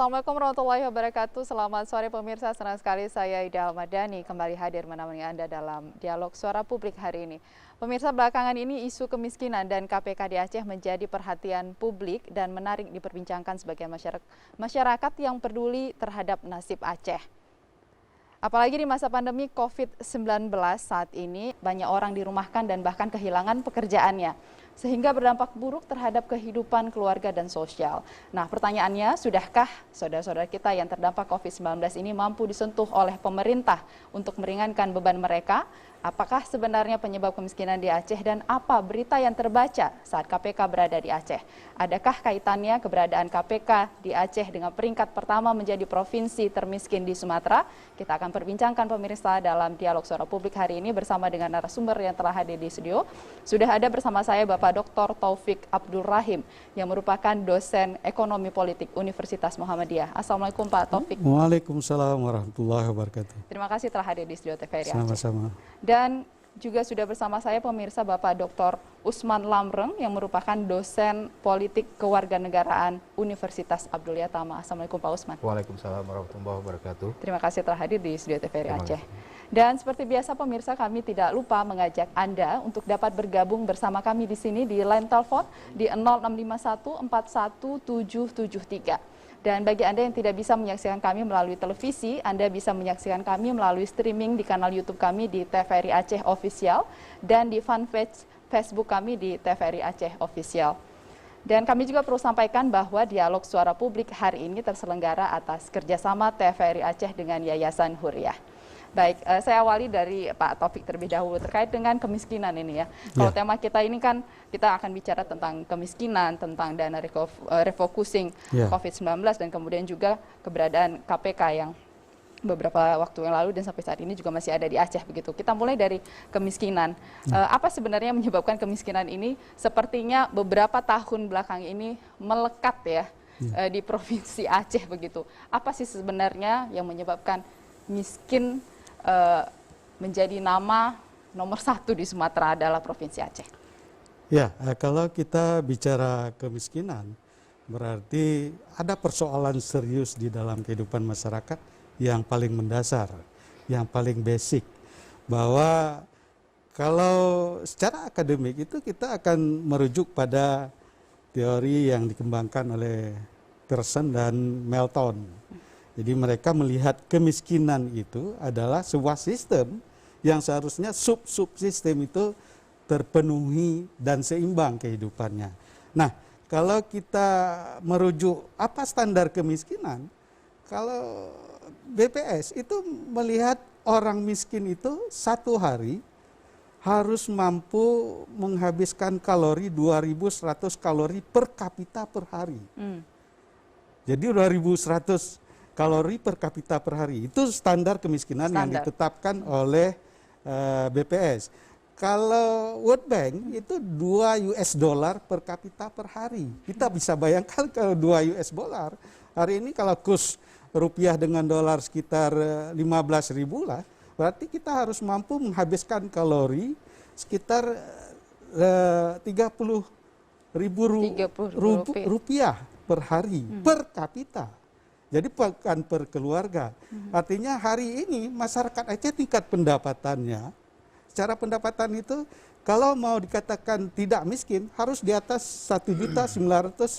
Assalamualaikum warahmatullahi wabarakatuh. Selamat sore pemirsa, senang sekali saya Ida Almadani kembali hadir menemani Anda dalam dialog suara publik hari ini. Pemirsa, belakangan ini isu kemiskinan dan KPK di Aceh menjadi perhatian publik dan menarik diperbincangkan sebagian masyarakat yang peduli terhadap nasib Aceh. Apalagi di masa pandemi COVID-19 saat ini, banyak orang dirumahkan dan bahkan kehilangan pekerjaannya, sehingga berdampak buruk terhadap kehidupan keluarga dan sosial. Nah, pertanyaannya, sudahkah saudara-saudara kita yang terdampak COVID-19 ini mampu disentuh oleh pemerintah untuk meringankan beban mereka? Apakah sebenarnya penyebab kemiskinan di Aceh dan apa berita yang terbaca saat KPK berada di Aceh? Adakah kaitannya keberadaan KPK di Aceh dengan peringkat pertama menjadi provinsi termiskin di Sumatera? Kita akan perbincangkan pemirsa dalam dialog suara publik hari ini bersama dengan narasumber yang telah hadir di studio. Sudah ada bersama saya Bapak Dr. Taufik Abdul Rahim yang merupakan dosen ekonomi politik Universitas Muhammadiyah. Assalamualaikum Pak Taufik. Waalaikumsalam warahmatullahi wabarakatuh. Terima kasih telah hadir di studio TVRI Aceh. Sama-sama. Dan juga sudah bersama saya pemirsa Bapak Dr. Usman Lamreng yang merupakan dosen politik kewarganegaraan Universitas Abdul Yatama. Assalamualaikum Pak Usman. Waalaikumsalam warahmatullahi wabarakatuh. Terima kasih telah hadir di studio TVRI Aceh. Dan seperti biasa pemirsa, kami tidak lupa mengajak Anda untuk dapat bergabung bersama kami di sini di line telepon di 0651 41773. Dan bagi Anda yang tidak bisa menyaksikan kami melalui televisi, Anda bisa menyaksikan kami melalui streaming di kanal YouTube kami di TVRI Aceh Official dan di fanpage Facebook kami di TVRI Aceh Official. Dan kami juga perlu sampaikan bahwa dialog suara publik hari ini terselenggara atas kerjasama TVRI Aceh dengan Yayasan Huriyah. Baik, saya awali dari Pak Taufik terlebih dahulu terkait dengan kemiskinan ini ya. Kalau tema kita ini kan kita akan bicara tentang kemiskinan, tentang dana refocusing COVID-19 dan kemudian juga keberadaan KPK yang beberapa waktu yang lalu dan sampai saat ini juga masih ada di Aceh begitu. Kita mulai dari kemiskinan. Apa sebenarnya menyebabkan kemiskinan ini? Sepertinya beberapa tahun belakang ini melekat ya di Provinsi Aceh begitu. Apa sih sebenarnya yang menyebabkan miskin menjadi nama nomor satu di Sumatera adalah Provinsi Aceh? Ya, kalau kita bicara kemiskinan, berarti ada persoalan serius di dalam kehidupan masyarakat yang paling mendasar, yang paling basic. Bahwa kalau secara akademik itu kita akan merujuk pada teori yang dikembangkan oleh Pearson dan Melton. Jadi mereka melihat kemiskinan itu adalah sebuah sistem yang seharusnya sub-subsistem itu terpenuhi dan seimbang kehidupannya. Nah, kalau kita merujuk apa standar kemiskinan, kalau BPS itu melihat orang miskin itu satu hari harus mampu menghabiskan kalori 2.100 kalori per kapita per hari. Jadi 2.100 kalori per kapita per hari. Itu standar kemiskinan yang ditetapkan oleh BPS. Kalau World Bank itu 2 US dollar per kapita per hari. Kita bisa bayangkan kalau 2 US dollar. Hari ini kalau kurs rupiah dengan dolar sekitar 15.000 lah, berarti kita harus mampu menghabiskan kalori sekitar 30.000 rupiah per hari per kapita. Jadi bukan per keluarga. Artinya hari ini masyarakat Aceh tingkat pendapatannya, secara pendapatan itu kalau mau dikatakan tidak miskin harus di atas 1.998.000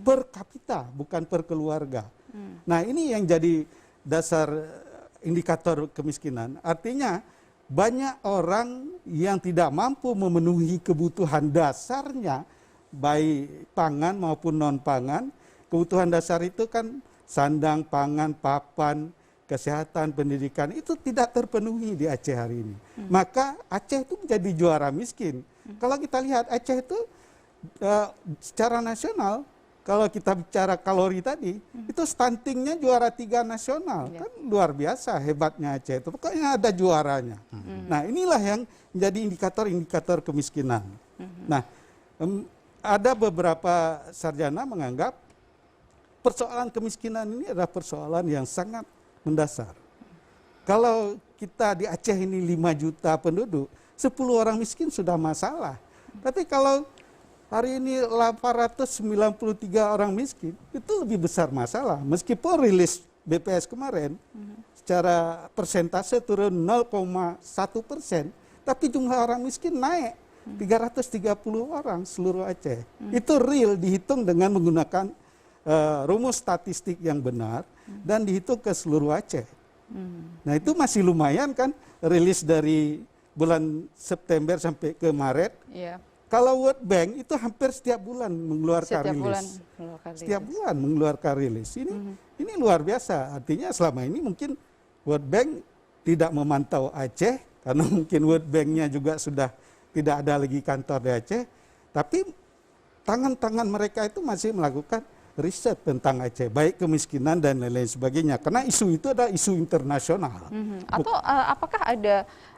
per kapita, bukan per keluarga. Nah ini yang jadi dasar indikator kemiskinan. Artinya banyak orang yang tidak mampu memenuhi kebutuhan dasarnya, baik pangan maupun non-pangan. Kebutuhan dasar itu kan sandang, pangan, papan, kesehatan, pendidikan itu tidak terpenuhi di Aceh hari ini. Maka Aceh itu menjadi juara miskin. Kalau kita lihat Aceh itu secara nasional, kalau kita bicara kalori tadi, itu stuntingnya juara 3 nasional. Kan luar biasa hebatnya Aceh itu. Pokoknya ada juaranya. Nah inilah yang menjadi indikator-indikator kemiskinan. Nah ada beberapa sarjana menganggap persoalan kemiskinan ini adalah persoalan yang sangat mendasar. Kalau kita di Aceh ini 5 juta penduduk, 10 orang miskin sudah masalah. Tapi kalau hari ini 893 orang miskin, itu lebih besar masalah. Meskipun rilis BPS kemarin, secara persentase turun 0,1%, tapi jumlah orang miskin naik 330 orang seluruh Aceh. Itu real dihitung dengan menggunakan rumus statistik yang benar dan dihitung ke seluruh Aceh. Nah itu masih lumayan kan, rilis dari bulan September sampai ke Maret. Iya. Kalau World Bank itu hampir setiap bulan mengeluarkan rilis. Setiap bulan mengeluarkan rilis. Ini luar biasa. Artinya selama ini mungkin World Bank tidak memantau Aceh, karena mungkin World Bank-nya juga sudah tidak ada lagi kantor di Aceh. Tapi tangan-tangan mereka itu masih melakukan riset tentang Aceh, baik kemiskinan dan lain-lain sebagainya. Karena isu itu adalah isu internasional. Atau apakah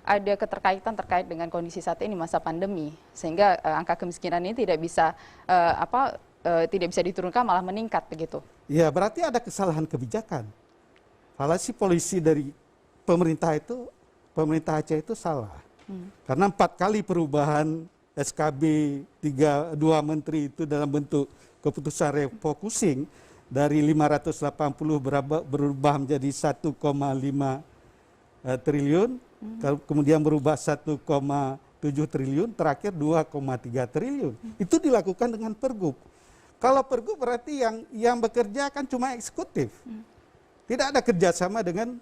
ada keterkaitan terkait dengan kondisi saat ini masa pandemi, sehingga angka kemiskinan ini tidak bisa tidak bisa diturunkan, malah meningkat begitu? Ya, berarti ada kesalahan kebijakan. Falasi polisi dari pemerintah Aceh itu salah. Karena 4 kali perubahan SKB 2 menteri itu dalam bentuk keputusan refocusing dari 580 berubah menjadi 1,5 triliun, kemudian berubah 1,7 triliun, terakhir 2,3 triliun. Itu dilakukan dengan pergub. Kalau pergub berarti yang bekerja kan cuma eksekutif. Tidak ada kerjasama dengan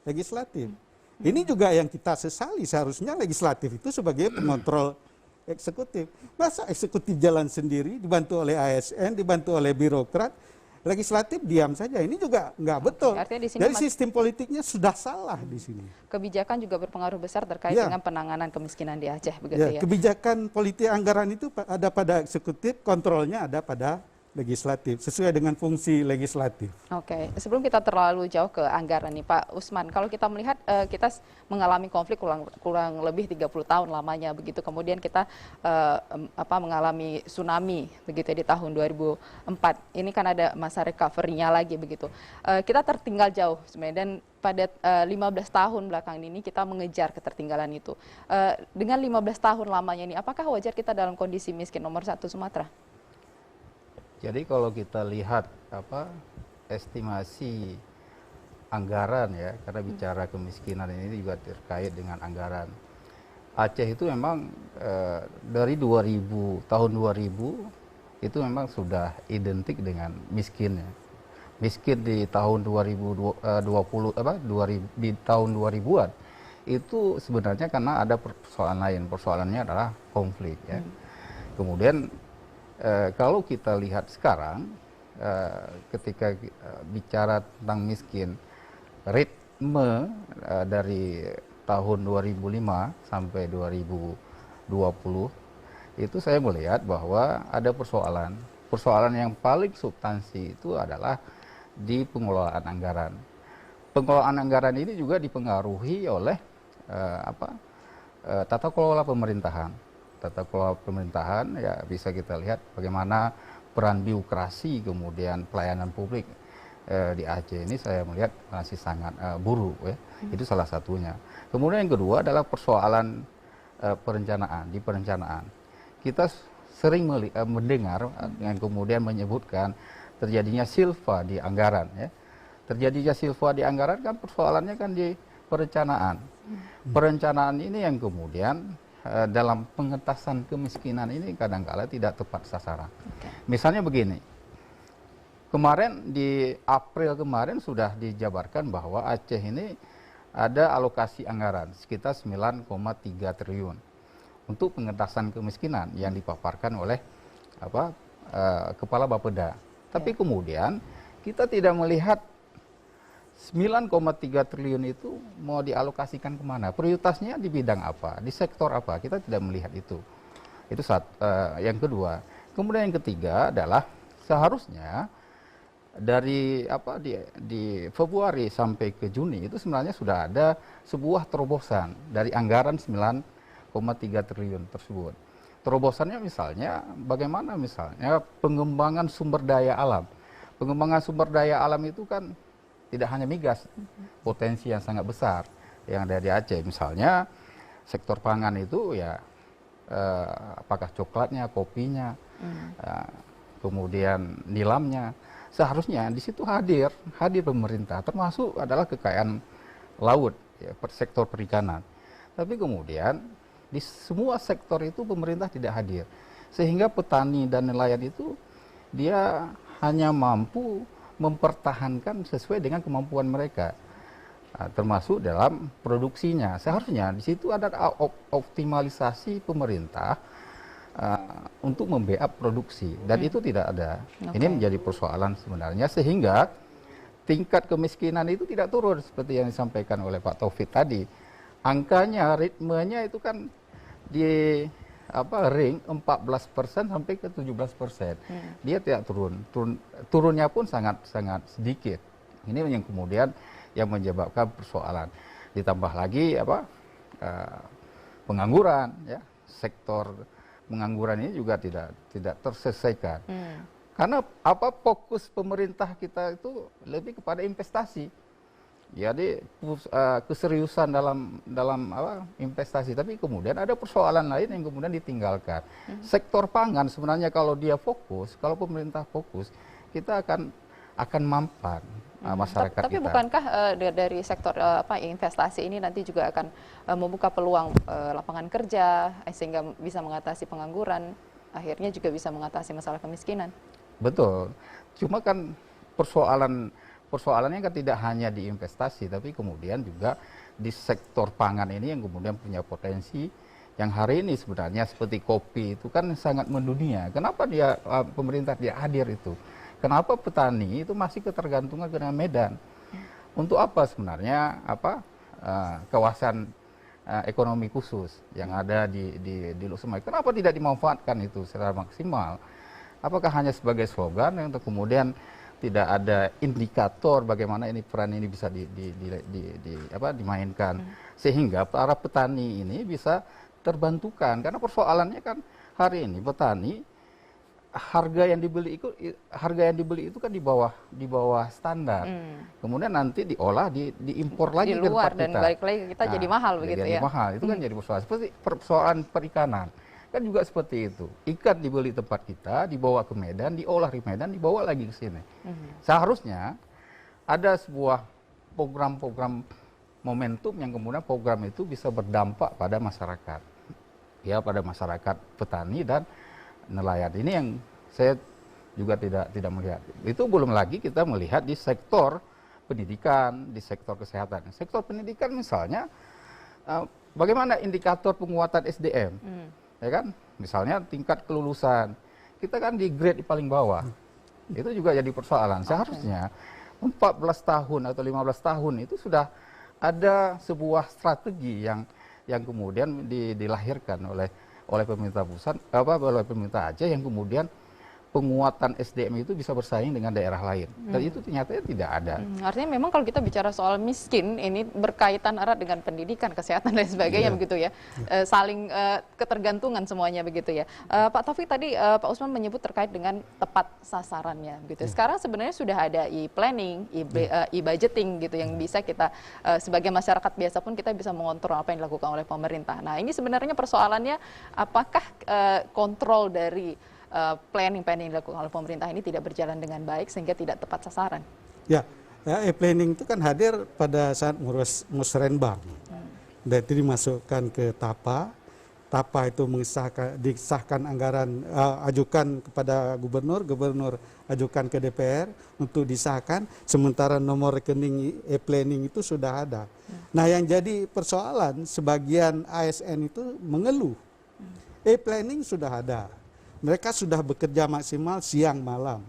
legislatif. Ini juga yang kita sesali, seharusnya legislatif itu sebagai pengontrol eksekutif. Masa eksekutif jalan sendiri, dibantu oleh ASN, dibantu oleh birokrat, legislatif diam saja. Ini juga nggak betul. Di sini dari sistem politiknya sudah salah di sini. Kebijakan juga berpengaruh besar terkait dengan penanganan kemiskinan di Aceh, begitu ya? Kebijakan politik anggaran itu ada pada eksekutif, kontrolnya ada pada legislatif, sesuai dengan fungsi legislatif. Oke, sebelum kita terlalu jauh ke anggaran nih Pak Usman, kalau kita melihat kita mengalami konflik kurang lebih 30 tahun lamanya begitu, kemudian kita mengalami tsunami begitu ya, di tahun 2004. Ini kan ada masa recovery-nya lagi begitu. Kita tertinggal jauh sebenarnya, dan pada 15 tahun belakangan ini kita mengejar ketertinggalan itu. Dengan 15 tahun lamanya ini, apakah wajar kita dalam kondisi miskin nomor 1 Sumatera? Jadi kalau kita lihat estimasi anggaran ya, karena bicara kemiskinan ini juga terkait dengan anggaran. Aceh itu memang dari tahun 2000 itu memang sudah identik dengan miskinnya. Miskin di tahun 2000-an itu sebenarnya karena ada persoalan lain. Persoalannya adalah konflik ya. Kemudian kalau kita lihat sekarang, ketika bicara tentang miskin, ritme dari tahun 2005 sampai 2020, itu saya melihat bahwa ada persoalan. Persoalan yang paling substansi itu adalah di pengelolaan anggaran. Pengelolaan anggaran ini juga dipengaruhi oleh tata kelola pemerintahan. Tata kelola pemerintahan ya bisa kita lihat bagaimana peran birokrasi kemudian pelayanan publik di Aceh ini saya melihat masih sangat buruk ya. Itu salah satunya. Kemudian yang kedua adalah persoalan perencanaan. Di perencanaan kita sering mendengar yang kemudian menyebutkan terjadinya silva di anggaran ya. Terjadinya silva di anggaran kan persoalannya kan di perencanaan. Perencanaan ini yang kemudian dalam pengentasan kemiskinan ini kadang-kala tidak tepat sasaran. Misalnya begini, kemarin di April kemarin sudah dijabarkan bahwa Aceh ini ada alokasi anggaran sekitar 9,3 triliun untuk pengentasan kemiskinan yang dipaparkan oleh Kepala Bapeda. Tapi kemudian kita tidak melihat 9,3 triliun itu mau dialokasikan kemana? Prioritasnya di bidang apa? Di sektor apa? Kita tidak melihat itu. Itu yang kedua. Kemudian yang ketiga adalah seharusnya dari di Februari sampai ke Juni itu sebenarnya sudah ada sebuah terobosan dari anggaran 9,3 triliun tersebut. Terobosannya misalnya bagaimana misalnya pengembangan sumber daya alam. Pengembangan sumber daya alam itu kan tidak hanya migas, potensi yang sangat besar yang ada di Aceh. Misalnya sektor pangan itu ya apakah coklatnya, kopinya, kemudian nilamnya. Seharusnya di situ hadir pemerintah, termasuk adalah kekayaan laut, ya, sektor perikanan. Tapi kemudian di semua sektor itu pemerintah tidak hadir, sehingga petani dan nelayan itu dia hanya mampu mempertahankan sesuai dengan kemampuan mereka, termasuk dalam produksinya. Seharusnya di situ ada optimalisasi pemerintah untuk membackup produksi, dan itu tidak ada. Ini menjadi persoalan sebenarnya, sehingga tingkat kemiskinan itu tidak turun seperti yang disampaikan oleh Pak Taufik tadi. Angkanya, ritmenya itu kan di ring 14% sampai ke 17%. Dia tidak turunnya pun sangat sedikit. Ini yang kemudian yang menyebabkan persoalan. Ditambah lagi pengangguran, ya, sektor pengangguran ini juga tidak terselesaikan. Karena fokus pemerintah kita itu lebih kepada investasi. Jadi keseriusan dalam investasi, tapi kemudian ada persoalan lain yang kemudian ditinggalkan. Sektor pangan sebenarnya kalau dia fokus, kalau pemerintah fokus, kita akan mampan masyarakat tapi kita. Bukankah dari sektor investasi ini nanti juga akan membuka peluang lapangan kerja, sehingga bisa mengatasi pengangguran, akhirnya juga bisa mengatasi masalah kemiskinan? Betul. Cuma kan persoalannya kan tidak hanya di investasi, tapi kemudian juga di sektor pangan ini yang kemudian punya potensi yang hari ini sebenarnya seperti kopi itu kan sangat mendunia. Kenapa pemerintah dia hadir itu? Kenapa petani itu masih ketergantungan dengan Medan? Untuk apa sebenarnya kawasan ekonomi khusus yang ada di Luxembourg? Kenapa tidak dimanfaatkan itu secara maksimal? Apakah hanya sebagai slogan yang kemudian tidak ada indikator bagaimana ini peran ini bisa dimainkan, sehingga para petani ini bisa terbantukan? Karena persoalannya kan hari ini petani harga yang dibeli itu kan di bawah standar. Kemudian nanti diolah, diimpor lagi di ke luar, tempat dan kita. balik lagi kita jadi mahal begitu jadi ya. mahal. Itu kan jadi persoalan. Seperti persoalan perikanan. Kan juga seperti itu. Ikan dibeli tempat kita, dibawa ke Medan, diolah di Medan, dibawa lagi ke sini. Seharusnya ada sebuah program-program momentum yang kemudian program itu bisa berdampak pada masyarakat. Ya, pada masyarakat petani dan nelayan. Ini yang saya juga tidak melihat. Itu belum lagi kita melihat di sektor pendidikan, di sektor kesehatan. Sektor pendidikan misalnya, bagaimana indikator penguatan SDM, ya kan? Misalnya tingkat kelulusan, kita kan di grade paling bawah. Itu juga jadi persoalan. Seharusnya 14 tahun atau 15 tahun itu sudah ada sebuah strategi yang kemudian dilahirkan oleh pemerintah pusat, oleh pemerintah Aceh, yang kemudian penguatan SDM itu bisa bersaing dengan daerah lain. Dan itu ternyata tidak ada. Artinya memang kalau kita bicara soal miskin, ini berkaitan erat dengan pendidikan, kesehatan dan sebagainya begitu ya. Saling ketergantungan semuanya begitu ya. Pak Taufik tadi Pak Usman menyebut terkait dengan tepat sasarannya gitu. Sekarang sebenarnya sudah ada e-planning, e-budgeting gitu yang bisa kita sebagai masyarakat biasa pun kita bisa mengontrol apa yang dilakukan oleh pemerintah. Nah, ini sebenarnya persoalannya apakah kontrol dari planning yang dilakukan oleh pemerintah ini tidak berjalan dengan baik sehingga tidak tepat sasaran? Ya, e-planning itu kan hadir pada saat musrenbang. Dan itu dimasukkan ke TAPA. TAPA itu disahkan anggaran, ajukan kepada gubernur ajukan ke DPR untuk disahkan, sementara nomor rekening e-planning itu sudah ada. Nah, yang jadi persoalan, sebagian ASN itu mengeluh. E-planning sudah ada. Mereka sudah bekerja maksimal siang malam.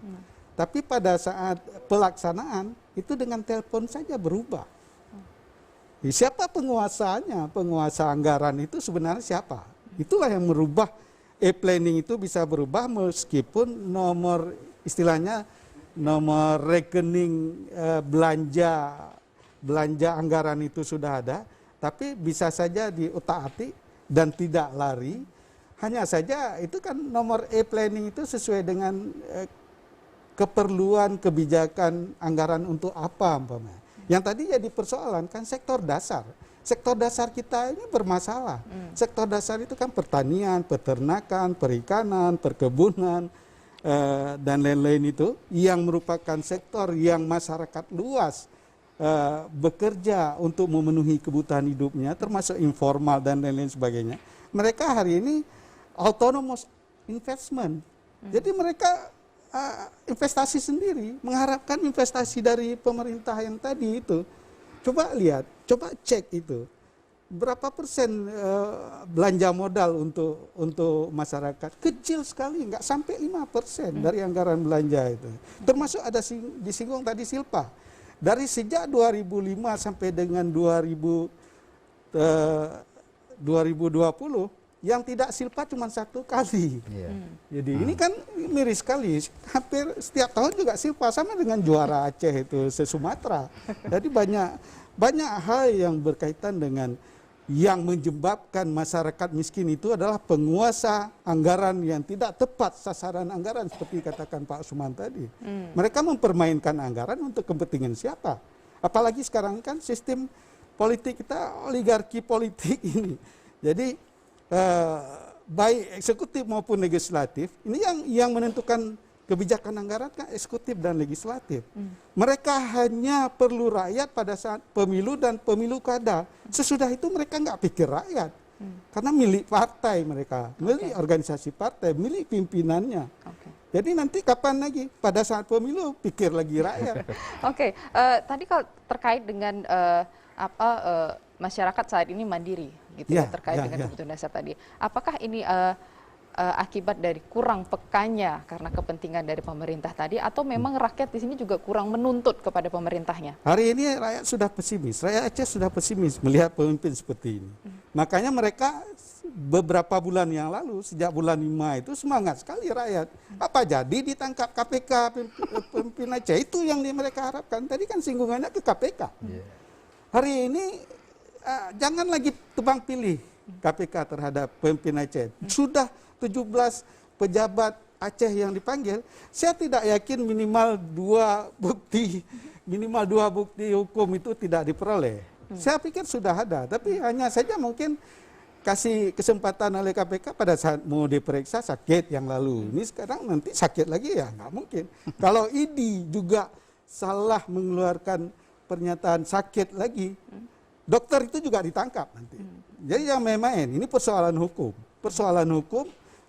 Tapi pada saat pelaksanaan itu dengan telepon saja berubah. Siapa penguasanya? Penguasa anggaran itu sebenarnya siapa? Itulah yang merubah. E-planning itu bisa berubah meskipun nomor, istilahnya nomor rekening belanja anggaran itu sudah ada, tapi bisa saja diutak-atik dan tidak lari. Hanya saja itu kan nomor e-planning itu sesuai dengan keperluan kebijakan anggaran untuk apa umpamanya. Yang tadi jadi persoalan kan sektor dasar. sektor dasar kita ini bermasalah. Sektor dasar itu kan pertanian, peternakan, perikanan, perkebunan, dan lain-lain itu yang merupakan sektor yang masyarakat luas bekerja untuk memenuhi kebutuhan hidupnya, termasuk informal dan lain-lain sebagainya. Mereka hari ini autonomous investment. Jadi mereka investasi sendiri, mengharapkan investasi dari pemerintah yang tadi itu. Coba lihat, coba cek itu. Berapa persen belanja modal untuk masyarakat? Kecil sekali, nggak sampai 5% dari anggaran belanja itu. Termasuk ada disinggung tadi Silpa. Dari sejak 2005 sampai dengan 2020, yang tidak Silpa cuma 1 kali. Jadi ini kan miris sekali. Hampir setiap tahun juga Silpa, sama dengan juara Aceh itu se-Sumatera. Jadi banyak hal yang berkaitan dengan yang menyebabkan masyarakat miskin itu adalah penguasa anggaran yang tidak tepat sasaran anggaran seperti katakan Pak Usman tadi. Mereka mempermainkan anggaran untuk kepentingan siapa? Apalagi sekarang kan sistem politik kita oligarki politik ini. Jadi baik eksekutif maupun legislatif ini yang menentukan kebijakan anggaran kan eksekutif dan legislatif. Mereka hanya perlu rakyat pada saat pemilu dan pemilu kada. Sesudah itu mereka nggak pikir rakyat. Karena milik partai mereka, milik organisasi partai, milik pimpinannya. Jadi nanti kapan lagi? Pada saat pemilu pikir lagi rakyat. Tadi kalau terkait dengan masyarakat saat ini mandiri, gitu terkait dengan kebutuhan dasar tadi. Apakah ini akibat dari kurang pekanya karena kepentingan dari pemerintah tadi, atau memang rakyat di sini juga kurang menuntut kepada pemerintahnya? Hari ini rakyat sudah pesimis, rakyat Aceh sudah pesimis melihat pemimpin seperti ini. Makanya mereka beberapa bulan yang lalu, sejak bulan 5 itu semangat sekali rakyat. Apa jadi ditangkap KPK pemimpin Aceh, itu yang mereka harapkan. Tadi kan singgungannya ke KPK. Hari ini jangan lagi tebang pilih KPK terhadap pemimpin Aceh. Sudah 17 pejabat Aceh yang dipanggil, saya tidak yakin minimal dua bukti hukum itu tidak diperoleh. Saya pikir sudah ada, tapi hanya saja mungkin kasih kesempatan oleh KPK pada saat mau diperiksa sakit yang lalu. Ini sekarang nanti sakit lagi ya, nggak mungkin. Kalau ID juga salah mengeluarkan pernyataan sakit lagi, dokter itu juga ditangkap nanti. Jadi yang main-main, ini persoalan hukum,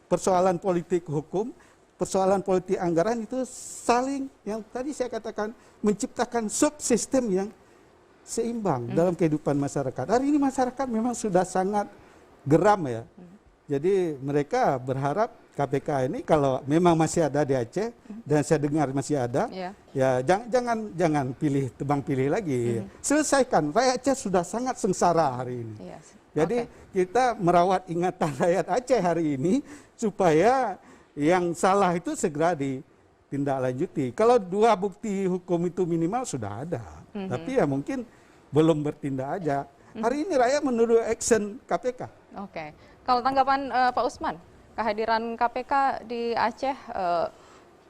persoalan politik hukum, persoalan politik anggaran itu saling, yang tadi saya katakan, menciptakan subsistem yang seimbang dalam kehidupan masyarakat. Hari ini masyarakat memang sudah sangat geram ya. Jadi mereka berharap KPK ini kalau memang masih ada di Aceh, dan saya dengar masih ada, ya jangan tebang pilih lagi. Selesaikan. Rakyat Aceh sudah sangat sengsara hari ini. Jadi kita merawat ingatan rakyat Aceh hari ini supaya yang salah itu segera ditindaklanjuti. Kalau dua bukti hukum itu minimal sudah ada, tapi ya mungkin belum bertindak aja. Hari ini rakyat menuduh action KPK. Kalau tanggapan Pak Usman, kehadiran KPK di Aceh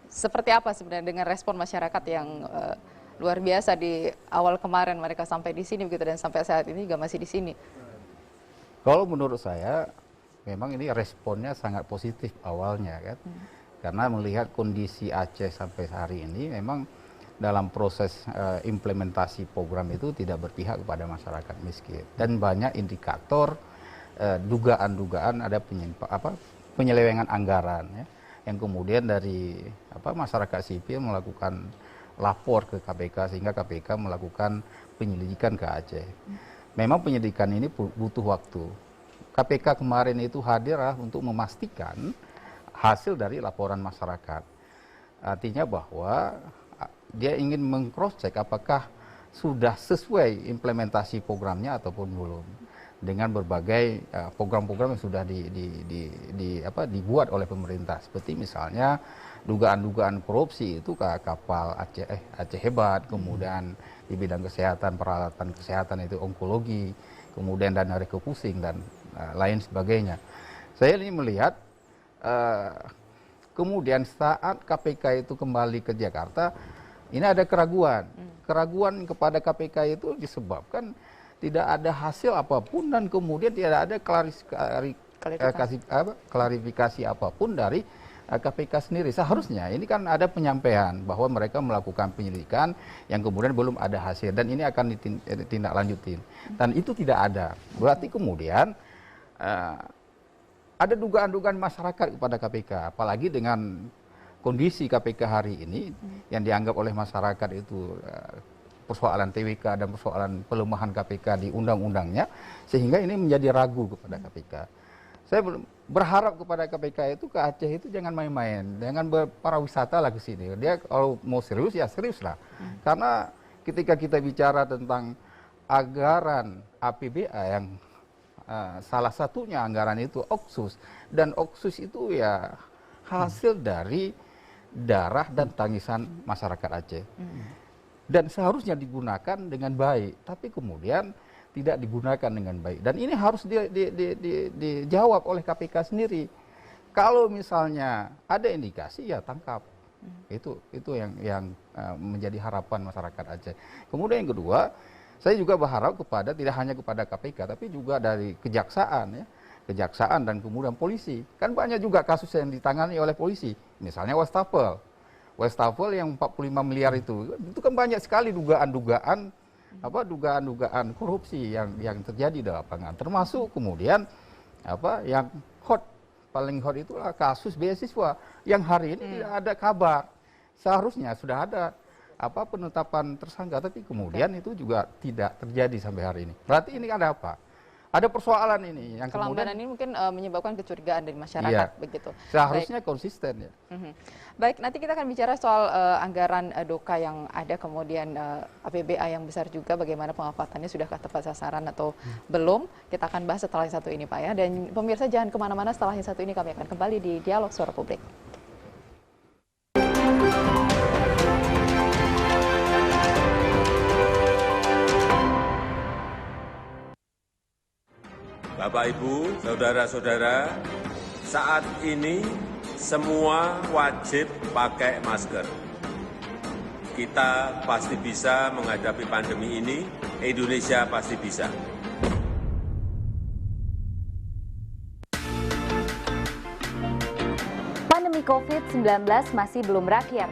seperti apa sebenarnya dengan respon masyarakat yang luar biasa di awal kemarin mereka sampai di sini begitu, dan sampai saat ini juga masih di sini? Kalau menurut saya memang ini responnya sangat positif awalnya kan. Karena melihat kondisi Aceh sampai hari ini memang dalam proses implementasi program itu tidak berpihak kepada masyarakat miskin, dan banyak indikator dugaan-dugaan ada penyelewengan anggaran ya, yang kemudian dari masyarakat sipil melakukan lapor ke KPK sehingga KPK melakukan penyelidikan ke Aceh. Memang penyelidikan ini butuh waktu. KPK kemarin itu hadir untuk memastikan hasil dari laporan masyarakat. Artinya bahwa dia ingin meng-cross-check apakah sudah sesuai implementasi programnya ataupun belum, dengan berbagai program-program yang sudah dibuat oleh pemerintah, seperti misalnya dugaan-dugaan korupsi itu kapal Aceh Hebat, kemudian di bidang kesehatan, peralatan kesehatan itu onkologi, kemudian dana refocusing dan lain sebagainya. Saya ini melihat kemudian saat KPK itu kembali ke Jakarta, ini ada keraguan. Keraguan kepada KPK itu disebabkan tidak ada hasil apapun dan kemudian tidak ada klarifikasi apapun dari KPK sendiri. Seharusnya ini kan ada penyampaian bahwa mereka melakukan penyelidikan yang kemudian belum ada hasil dan ini akan ditindaklanjutin. Dan itu tidak ada. Berarti kemudian ada dugaan-dugaan masyarakat kepada KPK, apalagi dengan kondisi KPK hari ini yang dianggap oleh masyarakat itu persoalan TWK dan persoalan pelemahan KPK di undang-undangnya, sehingga ini menjadi ragu kepada KPK. Saya berharap kepada KPK itu ke Aceh itu jangan main-main, jangan berparawisata lah ke sini. Dia kalau mau serius ya serius lah. Karena ketika kita bicara tentang anggaran APBA yang salah satunya anggaran itu Oksus, dan Oksus itu ya hasil dari darah dan tangisan masyarakat Aceh. Dan seharusnya digunakan dengan baik, tapi kemudian tidak digunakan dengan baik. Dan ini harus dijawab oleh KPK sendiri. Kalau misalnya ada indikasi ya tangkap. Itu yang menjadi harapan masyarakat Aceh. Kemudian yang kedua, saya juga berharap kepada tidak hanya kepada KPK tapi juga dari kejaksaan ya. Kejaksaan dan kemudian polisi. Kan banyak juga kasus yang ditangani oleh polisi. Misalnya Wastafel. Wastafel yang 45 miliar itu kan banyak sekali dugaan-dugaan korupsi yang terjadi di lapangan, termasuk kemudian yang paling hot itulah kasus beasiswa yang hari ini tidak ada kabar. Seharusnya sudah ada penetapan tersangka, tapi kemudian itu juga tidak terjadi sampai hari ini. Berarti ini ada apa? Ada persoalan ini yang kelambanan kemudian ini mungkin menyebabkan kecurigaan dari masyarakat, begitu. Seharusnya konsisten ya. Baik, nanti kita akan bicara soal anggaran DOKA yang ada, kemudian APBA yang besar juga, bagaimana pengafatannya, sudahkah tepat sasaran atau belum. Kita akan bahas setelah yang satu ini, Pak ya. Dan pemirsa jangan kemana-mana, setelah yang satu ini kami akan kembali di Dialog Suara Publik. Bapak, Ibu, saudara-saudara, saat ini semua wajib pakai masker. Kita pasti bisa menghadapi pandemi ini, Indonesia pasti bisa. Pandemi COVID-19 masih belum berakhir.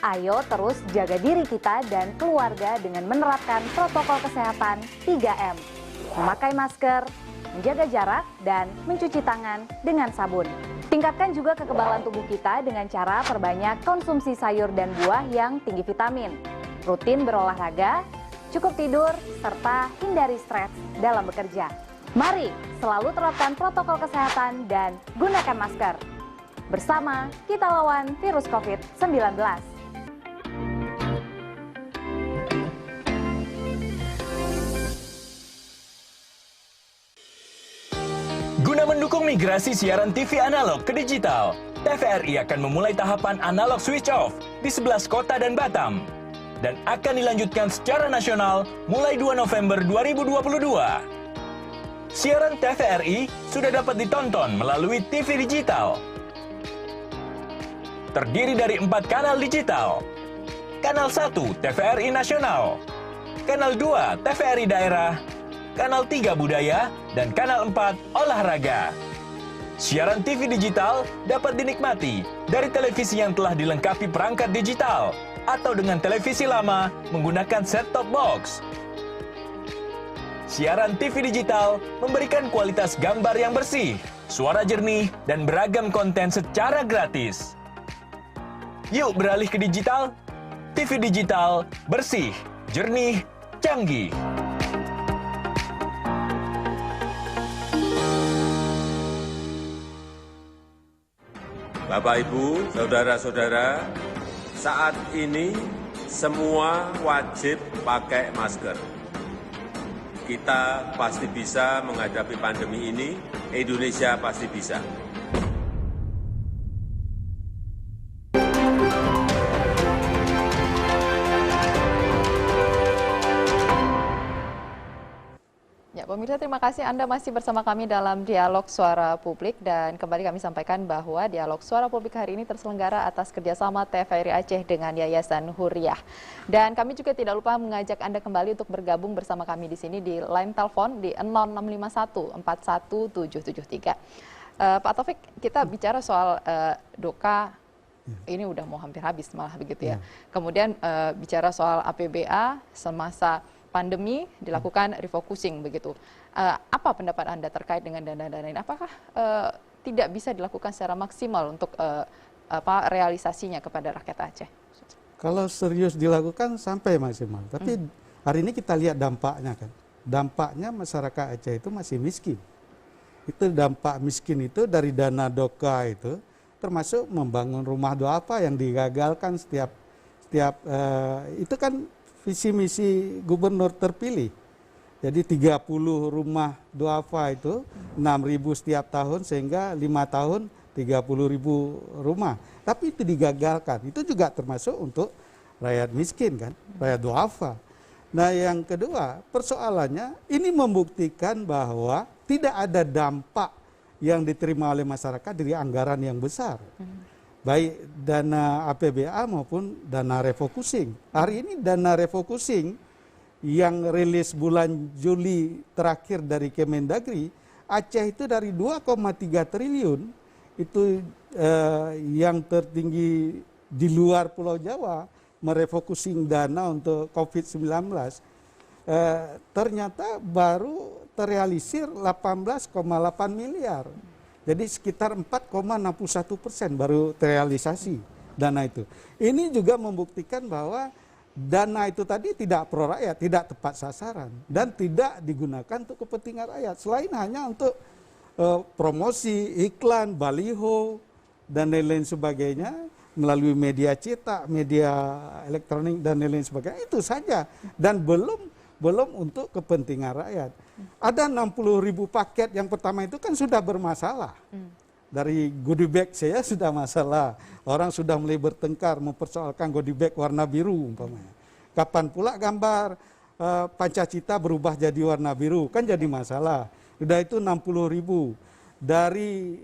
Ayo terus jaga diri kita dan keluarga dengan menerapkan protokol kesehatan 3M. Memakai masker, menjaga jarak, dan mencuci tangan dengan sabun. Tingkatkan juga kekebalan tubuh kita dengan cara perbanyak konsumsi sayur dan buah yang tinggi vitamin. Rutin berolahraga, cukup tidur, serta hindari stres dalam bekerja. Mari selalu terapkan protokol kesehatan dan gunakan masker. Bersama kita lawan virus COVID-19. Guna mendukung migrasi siaran TV analog ke digital, TVRI akan memulai tahapan analog switch off di 11 kota dan Batam. Dan akan dilanjutkan secara nasional mulai 2 November 2022. Siaran TVRI sudah dapat ditonton melalui TV digital. Terdiri dari 4 kanal digital. Kanal 1 TVRI Nasional, Kanal 2 TVRI Daerah, Kanal 3 Budaya, dan Kanal 4 Olahraga. Siaran TV digital dapat dinikmati dari televisi yang telah dilengkapi perangkat digital atau dengan televisi lama menggunakan set-top box. Siaran TV digital memberikan kualitas gambar yang bersih, suara jernih, dan beragam konten secara gratis. Yuk beralih ke digital. TV digital bersih, jernih, canggih. Bapak, Ibu, saudara-saudara, saat ini semua wajib pakai masker. Kita pasti bisa menghadapi pandemi ini, Indonesia pasti bisa. Pemirsa, terima kasih Anda masih bersama kami dalam Dialog Suara Publik, dan kembali kami sampaikan bahwa Dialog Suara Publik hari ini terselenggara atas kerjasama TVRI Aceh dengan Yayasan Huriah. Dan kami juga tidak lupa mengajak Anda kembali untuk bergabung bersama kami di sini di line telepon di 0651 41773. Pak Taufik, kita bicara soal Doka, ini udah mau hampir habis malah begitu ya. Kemudian bicara soal APBA semasa pandemi dilakukan refocusing begitu. Apa pendapat Anda terkait dengan dana-dana ini? Apakah tidak bisa dilakukan secara maksimal untuk realisasinya kepada rakyat Aceh? Kalau serius dilakukan sampai maksimal, tapi hari ini kita lihat dampaknya kan. Dampaknya masyarakat Aceh itu masih miskin. Itu dampak miskin itu dari dana Doka itu, termasuk membangun rumah duafa yang digagalkan setiap itu kan visi misi gubernur terpilih. Jadi 30 rumah duafa itu 6.000 setiap tahun, sehingga 5 tahun 30.000 rumah. Tapi itu digagalkan. Itu juga termasuk untuk rakyat miskin kan, rakyat duafa. Nah yang kedua, persoalannya ini membuktikan bahwa tidak ada dampak yang diterima oleh masyarakat dari anggaran yang besar. Baik dana APBA maupun dana refocusing. Hari ini dana refocusing yang rilis bulan Juli terakhir dari Kemendagri, Aceh itu dari 2,3 triliun, itu yang tertinggi di luar Pulau Jawa, merefocusing dana untuk COVID-19, ternyata baru terrealisir 18,8 miliar. Jadi sekitar 4,61% baru terrealisasi dana itu. Ini juga membuktikan bahwa dana itu tadi tidak pro rakyat, tidak tepat sasaran, dan tidak digunakan untuk kepentingan rakyat. Selain hanya untuk promosi, iklan, baliho, dan lain-lain sebagainya, melalui media cetak, media elektronik, dan lain-lain sebagainya, itu saja. Dan belum untuk kepentingan rakyat. Ada 60.000 paket yang pertama itu kan sudah bermasalah. Dari goodie bag saya sudah masalah. Orang sudah mulai bertengkar mempersoalkan goodie bag warna biru umpamanya. Kapan pula gambar Pancacita berubah jadi warna biru, kan jadi masalah. Sudah itu 60.000. Dari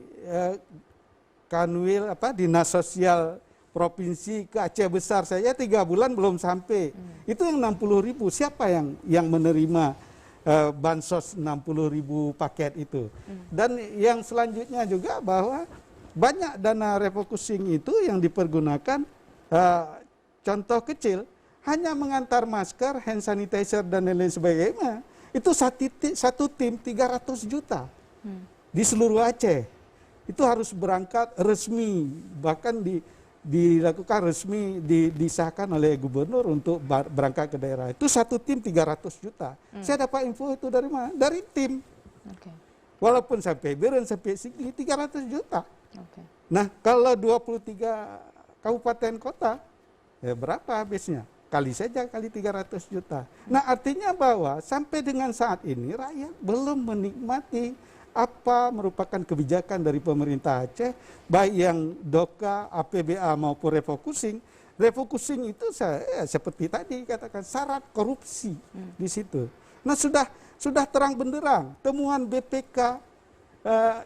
Kanwil Dinas Sosial Provinsi ke Aceh Besar saya 3 bulan belum sampai. Itu yang 60.000. Siapa yang menerima bansos 60.000 paket itu? Dan yang selanjutnya juga bahwa banyak dana refocusing itu yang dipergunakan, contoh kecil, hanya mengantar masker, hand sanitizer, dan lain-lain sebagainya. Itu satu tim 300 juta di seluruh Aceh. Itu harus berangkat resmi, bahkan dilakukan resmi, disahkan oleh gubernur untuk berangkat ke daerah. Itu satu tim 300 juta. Saya dapat info itu dari mana? Dari tim. Walaupun sampai Beren, sampai Sigli, 300 juta. Nah kalau 23 kabupaten kota, ya berapa habisnya? Kali saja kali 300 juta. Nah artinya bahwa sampai dengan saat ini rakyat belum menikmati apa merupakan kebijakan dari pemerintah Aceh, baik yang Doka, APBA maupun refocusing. Refocusing itu seperti tadi katakan syarat korupsi di situ. Nah sudah terang benderang temuan BPK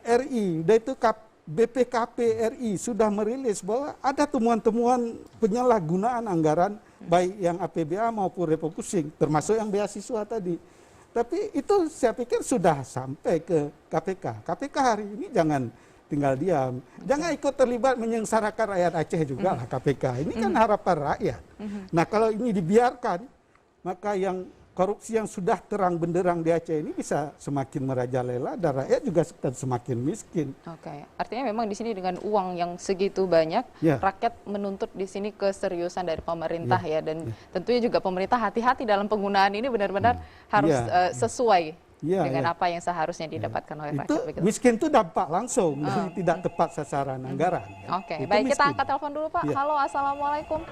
RI, yaitu BPKP RI sudah merilis bahwa ada temuan-temuan penyalahgunaan anggaran baik yang APBA maupun refocusing, termasuk yang beasiswa tadi. Tapi itu saya pikir sudah sampai ke KPK. KPK hari ini jangan tinggal diam. Jangan ikut terlibat menyengsarakan rakyat Aceh juga lah KPK. Ini kan harapan rakyat. Nah kalau ini dibiarkan, maka yang korupsi yang sudah terang benderang di Aceh ini bisa semakin merajalela dan rakyat juga semakin miskin. Oke, artinya memang di sini dengan uang yang segitu banyak, rakyat menuntut di sini keseriusan dari pemerintah dan tentunya juga pemerintah hati-hati dalam penggunaan ini, benar-benar harus sesuai dengan apa yang seharusnya didapatkan oleh rakyat. Itu miskin itu dampak langsung dari tidak tepat sasaran anggaran. Oke, baik, kita angkat telepon dulu Pak. Halo, assalamualaikum.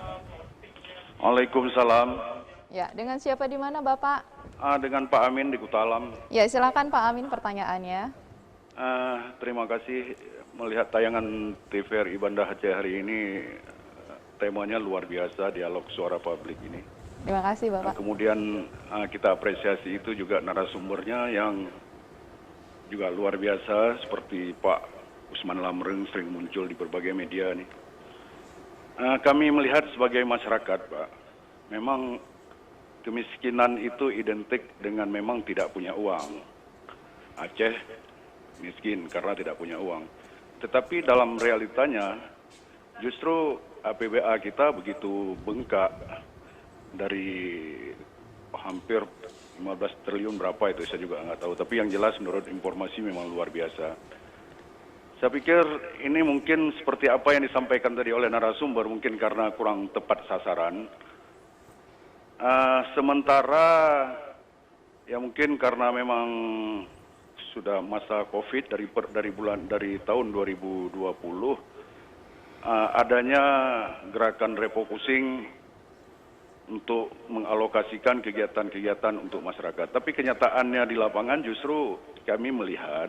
Waalaikumsalam. Ya, dengan siapa di mana Bapak? Dengan Pak Amin di Kutalam. Ya, silakan Pak Amin pertanyaannya. Terima kasih melihat tayangan TVRI Banda Aceh hari ini. Temanya luar biasa, dialog suara publik ini. Terima kasih Bapak. Kemudian kita apresiasi itu juga narasumbernya yang juga luar biasa seperti Pak Usman Lamreng sering muncul di berbagai media nih. Kami melihat sebagai masyarakat, Pak, memang kemiskinan itu identik dengan memang tidak punya uang. Aceh miskin karena tidak punya uang. Tetapi dalam realitanya justru APBA kita begitu bengkak dari hampir 15 triliun berapa itu saya juga nggak tahu. Tapi yang jelas menurut informasi memang luar biasa. Saya pikir ini mungkin seperti apa yang disampaikan tadi oleh narasumber, mungkin karena kurang tepat sasaran. Sementara ya mungkin karena memang sudah masa COVID dari tahun 2020, adanya gerakan refocusing untuk mengalokasikan kegiatan-kegiatan untuk masyarakat. Tapi kenyataannya di lapangan justru kami melihat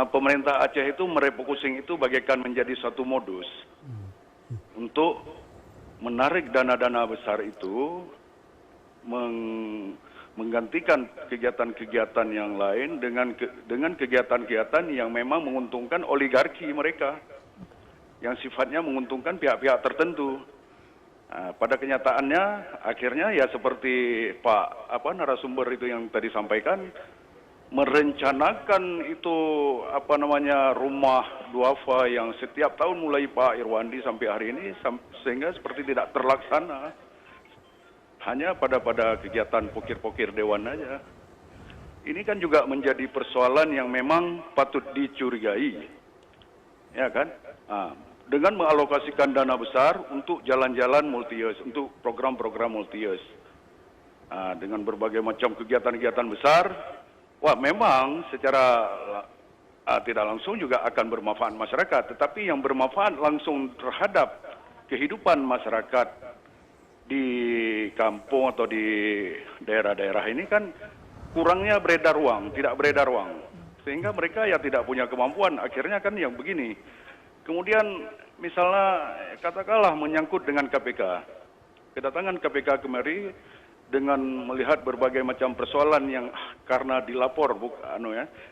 pemerintah Aceh itu merefocusing itu bagaikan menjadi suatu modus untuk menarik dana-dana besar itu, menggantikan kegiatan-kegiatan yang lain dengan kegiatan-kegiatan yang memang menguntungkan oligarki mereka, yang sifatnya menguntungkan pihak-pihak tertentu. Pada kenyataannya akhirnya ya seperti narasumber itu yang tadi sampaikan, merencanakan itu rumah duafa yang setiap tahun mulai Pak Irwandi sampai hari ini sehingga seperti tidak terlaksana, hanya pada kegiatan pokir-pokir dewan aja. Ini kan juga menjadi persoalan yang memang patut dicurigai, ya kan? Dengan mengalokasikan dana besar untuk jalan-jalan multi-use, untuk program-program multi-use, dengan berbagai macam kegiatan-kegiatan besar, memang secara tidak langsung juga akan bermanfaat masyarakat, tetapi yang bermanfaat langsung terhadap kehidupan masyarakat di kampung atau di daerah-daerah ini kan kurangnya beredar uang, tidak beredar uang, sehingga mereka ya tidak punya kemampuan, akhirnya kan yang begini. Kemudian misalnya katakanlah menyangkut dengan KPK, kedatangan KPK kemari dengan melihat berbagai macam persoalan yang karena dilapor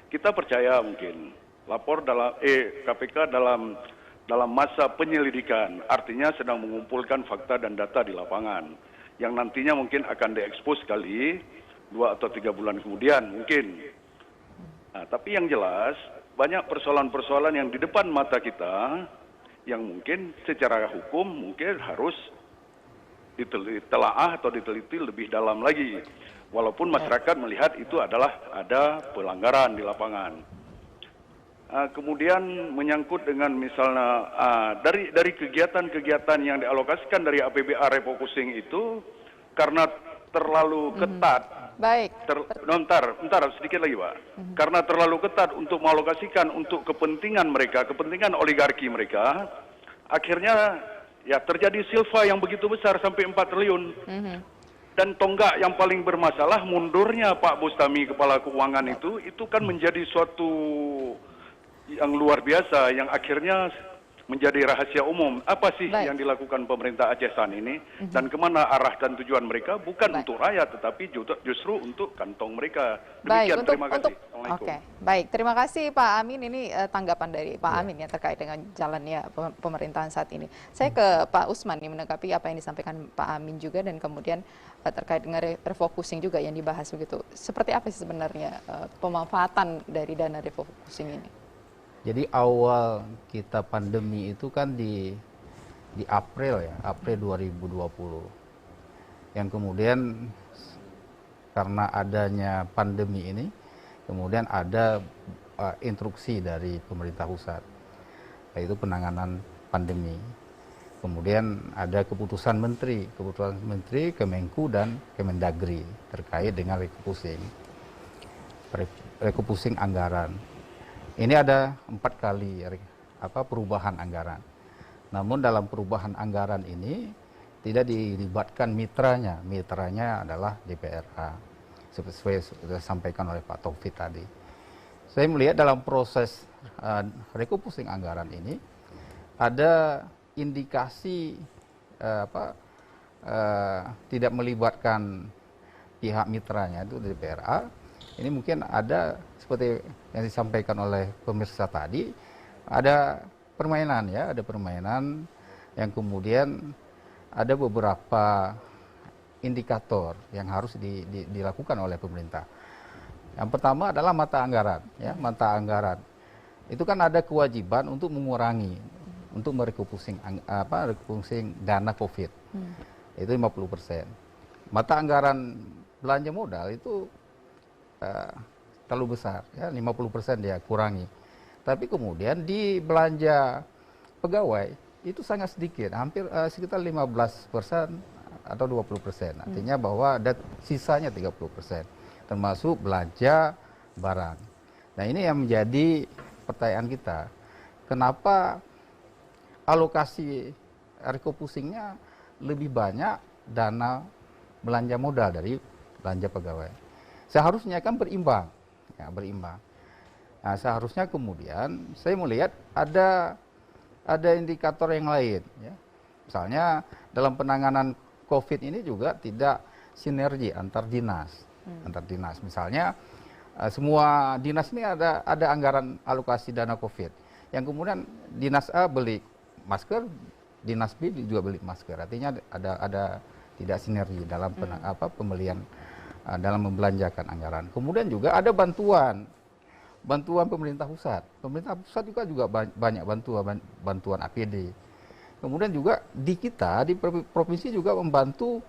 kita percaya mungkin lapor KPK dalam masa penyelidikan, artinya sedang mengumpulkan fakta dan data di lapangan yang nantinya mungkin akan diekspos kali 2 atau 3 bulan kemudian mungkin. Tapi yang jelas banyak persoalan-persoalan yang di depan mata kita yang mungkin secara hukum mungkin harus ditelaah atau diteliti lebih dalam lagi. Walaupun masyarakat melihat itu adalah ada pelanggaran di lapangan. Kemudian menyangkut dengan misalnya dari kegiatan-kegiatan yang dialokasikan dari APBA refocusing itu karena terlalu ketat. Baik. Bentar, sedikit lagi Pak. Karena terlalu ketat untuk mengalokasikan untuk kepentingan mereka, kepentingan oligarki mereka, akhirnya ya terjadi silva yang begitu besar sampai 4 triliun. Dan tonggak yang paling bermasalah mundurnya Pak Bustami Kepala Keuangan itu kan menjadi suatu yang luar biasa yang akhirnya menjadi rahasia umum. Apa sih yang dilakukan pemerintah Aceh saat ini dan kemana arah dan tujuan mereka? Bukan untuk rakyat, tetapi justru untuk kantong mereka. Demikian, terima kasih. Oke, baik. Terima kasih Pak Amin. Ini tanggapan dari Pak Amin ya terkait dengan jalannya pemerintahan saat ini. Saya ke Pak Usman nih menanggapi apa yang disampaikan Pak Amin juga dan kemudian terkait dengan refocusing juga yang dibahas begitu. Seperti apa sih sebenarnya pemanfaatan dari dana refocusing ini? Jadi awal kita pandemi itu kan di April 2020. Yang kemudian karena adanya pandemi ini, kemudian ada instruksi dari pemerintah pusat, yaitu penanganan pandemi. Kemudian ada keputusan menteri Kemenku dan Kemendagri terkait dengan refocusing anggaran. Ini ada 4 kali perubahan anggaran. Namun dalam perubahan anggaran ini tidak dilibatkan mitranya. Mitranya adalah DPRA. Sesuai sudah disampaikan oleh Pak Taufik tadi. Saya melihat dalam proses refocusing anggaran ini ada indikasi tidak melibatkan pihak mitranya itu DPRA, ini mungkin ada seperti yang disampaikan oleh pemirsa tadi, ada permainan ya, ada permainan yang kemudian ada beberapa indikator yang harus dilakukan oleh pemerintah. Yang pertama adalah mata anggaran, ya, mata anggaran. Itu kan ada kewajiban untuk mengurangi, untuk merefocusing dana COVID. Itu 50%. Mata anggaran belanja modal itu terlalu besar, ya, 50% dia kurangi. Tapi kemudian di belanja pegawai itu sangat sedikit, hampir sekitar 15% atau 20%. Artinya bahwa ada sisanya 30%, termasuk belanja barang. Nah, ini yang menjadi pertanyaan kita. Kenapa alokasi refocusingnya lebih banyak dana belanja modal dari belanja pegawai? Seharusnya kan berimbang, ya, berimbang. Nah, seharusnya kemudian saya melihat ada indikator yang lain, ya. Misalnya dalam penanganan COVID ini juga tidak sinergi antar dinas, Misalnya semua dinas ini ada anggaran alokasi dana COVID, yang kemudian dinas A beli masker, dinas B juga beli masker. Artinya ada tidak sinergi dalam pembelian, dalam membelanjakan anggaran. Kemudian juga ada bantuan pemerintah pusat. Pemerintah pusat juga banyak bantuan APD. Kemudian juga di provinsi juga membantu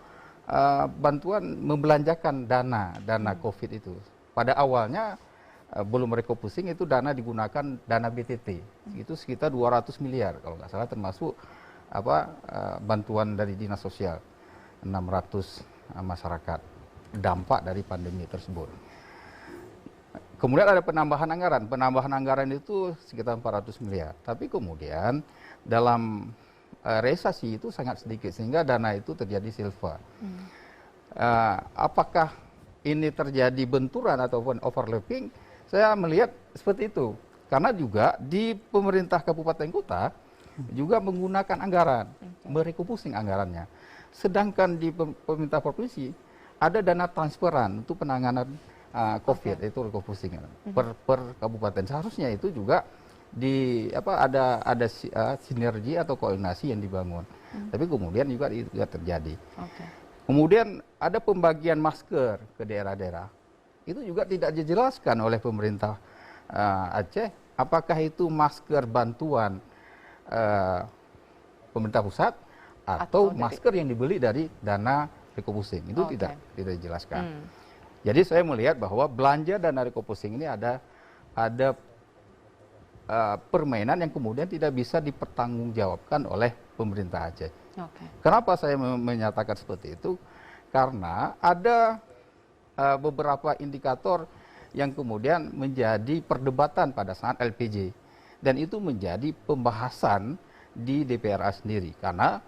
bantuan membelanjakan dana COVID itu. Pada awalnya belum refocusing itu dana digunakan dana BTT. Itu sekitar 200 miliar kalau nggak salah, termasuk bantuan dari dinas sosial 600 masyarakat dampak dari pandemi tersebut. Kemudian ada penambahan anggaran itu sekitar 400 miliar. Tapi kemudian dalam realisasi itu sangat sedikit, sehingga dana itu terjadi silva. Apakah ini terjadi benturan ataupun overlapping? Saya melihat seperti itu. Karena juga di pemerintah kabupaten kota juga menggunakan anggaran, merefocusing anggarannya. Sedangkan di pemerintah provinsi ada dana transferan untuk penanganan COVID, itu refocusing per kabupaten. Seharusnya itu juga ada sinergi atau koordinasi yang dibangun. Tapi kemudian juga itu terjadi. Kemudian ada pembagian masker ke daerah-daerah. Itu juga tidak dijelaskan oleh pemerintah Aceh. Apakah itu masker bantuan pemerintah pusat atau masker yang dibeli dari dana refocusing? Itu tidak dijelaskan. Jadi saya melihat bahwa belanja dana refocusing ini ada permainan yang kemudian tidak bisa dipertanggungjawabkan oleh pemerintah Aceh. Kenapa saya menyatakan seperti itu? Karena ada beberapa indikator yang kemudian menjadi perdebatan pada saat LPJ. Dan itu menjadi pembahasan di DPRA sendiri. Karena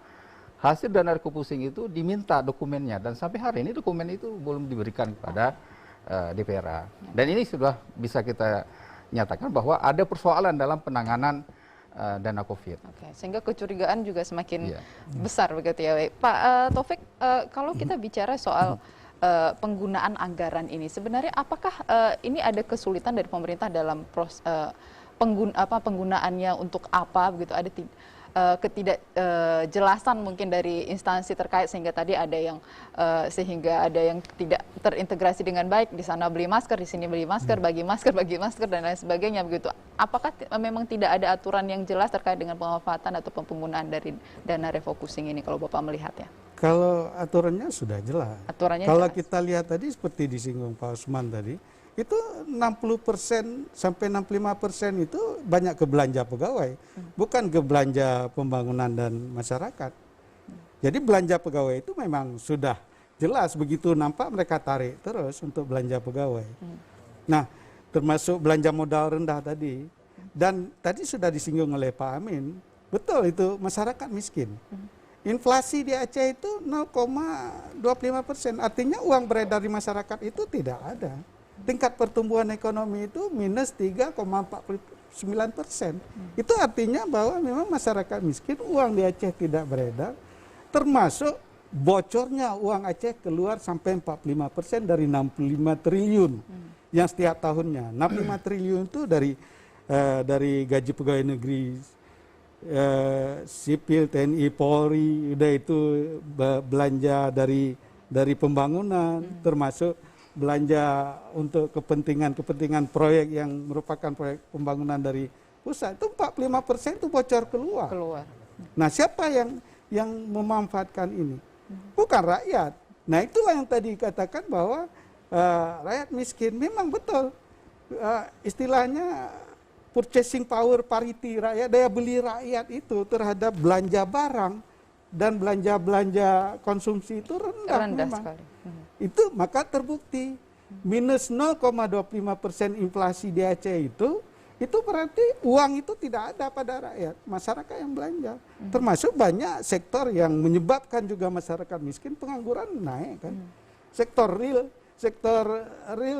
hasil dana refocusing itu diminta dokumennya, dan sampai hari ini dokumen itu belum diberikan kepada DPRA. Dan ini sudah bisa kita nyatakan bahwa ada persoalan dalam penanganan dana COVID. Sehingga kecurigaan juga semakin besar begitu ya. Pak Taufik, kalau kita bicara soal penggunaan anggaran ini, sebenarnya apakah ini ada kesulitan dari pemerintah dalam penggunaannya untuk apa begitu? Ada ketidakjelasan mungkin dari instansi terkait, sehingga tadi ada yang tidak terintegrasi dengan baik, di sana beli masker, di sini beli masker, bagi masker dan lain sebagainya begitu. Apakah memang tidak ada aturan yang jelas terkait dengan pemanfaatan atau penggunaan dari dana refocusing ini kalau Bapak melihatnya? Kalau aturannya sudah jelas. Kalau kita lihat tadi seperti disinggung Pak Usman tadi, itu 60% sampai 65% itu banyak ke belanja pegawai, bukan ke belanja pembangunan dan masyarakat. Jadi belanja pegawai itu memang sudah jelas, begitu nampak mereka tarik terus untuk belanja pegawai. Nah, termasuk belanja modal rendah tadi. Dan tadi sudah disinggung oleh Pak Amin, betul itu masyarakat miskin. Inflasi di Aceh itu 0,25%, artinya uang beredar di masyarakat itu tidak ada. Tingkat pertumbuhan ekonomi itu minus 3,49%. Itu artinya bahwa memang masyarakat miskin, uang di Aceh tidak beredar, termasuk bocornya uang Aceh keluar sampai 45% dari 65 triliun yang setiap tahunnya. 65 triliun itu dari gaji pegawai negeri, sipil, TNI, Polri, udah itu belanja dari pembangunan, termasuk belanja untuk kepentingan proyek yang merupakan proyek pembangunan dari pusat, itu 45% itu bocor keluar. Nah, siapa yang memanfaatkan ini? Bukan rakyat. Nah, itulah yang tadi dikatakan bahwa rakyat miskin memang betul. Istilahnya purchasing power parity rakyat, daya beli rakyat itu terhadap belanja barang dan belanja konsumsi itu rendah memang. Sekali. Itu maka terbukti minus 0,25% inflasi di Aceh itu berarti uang itu tidak ada pada rakyat, masyarakat yang belanja. Termasuk banyak sektor yang menyebabkan juga masyarakat miskin, pengangguran naik kan. Sektor real,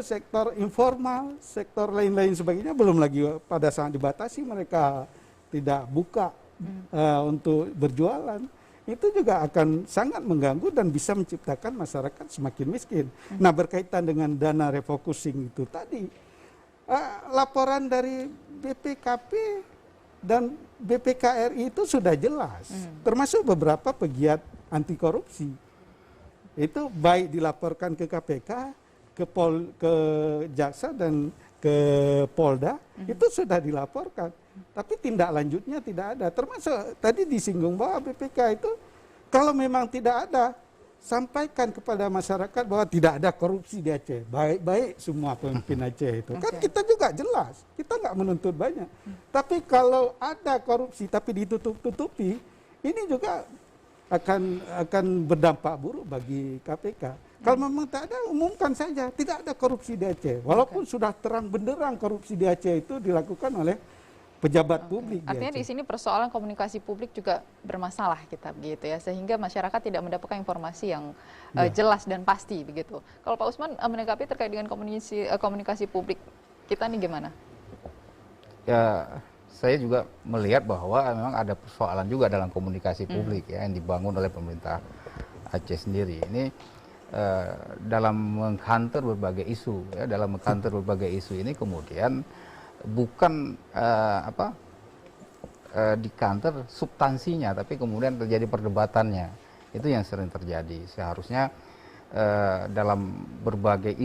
sektor informal, sektor lain-lain sebagainya, belum lagi pada saat dibatasi mereka tidak buka untuk berjualan. Itu juga akan sangat mengganggu dan bisa menciptakan masyarakat semakin miskin. Nah, berkaitan dengan dana refocusing itu tadi, laporan dari BPKP dan BPKRI itu sudah jelas, termasuk beberapa pegiat anti korupsi. Itu baik dilaporkan ke KPK, ke Jaksa dan ke Polda, itu sudah dilaporkan. Tapi tindak lanjutnya tidak ada. Termasuk tadi disinggung bahwa BPK itu kalau memang tidak ada, sampaikan kepada masyarakat bahwa tidak ada korupsi di Aceh. Baik-baik semua pemimpin Aceh itu. Kan kita juga jelas, kita nggak menuntut banyak. Tapi kalau ada korupsi tapi ditutup-tutupi, ini juga akan berdampak buruk bagi KPK. Kalau memang tak ada, umumkan saja. Tidak ada korupsi di Aceh. Walaupun sudah terang benderang korupsi di Aceh itu dilakukan oleh pejabat publik. Artinya di sini persoalan komunikasi publik juga bermasalah kita begitu ya, sehingga masyarakat tidak mendapatkan informasi yang jelas dan pasti begitu. Kalau Pak Usman menanggapi terkait dengan komunikasi publik kita nih gimana? Ya, saya juga melihat bahwa memang ada persoalan juga dalam komunikasi publik ya yang dibangun oleh pemerintah Aceh sendiri. Ini dalam mengcounter berbagai isu ya, dalam mengcounter berbagai isu ini kemudian bukan di counter substansinya, tapi kemudian terjadi perdebatannya. Itu yang sering terjadi. Seharusnya dalam berbagai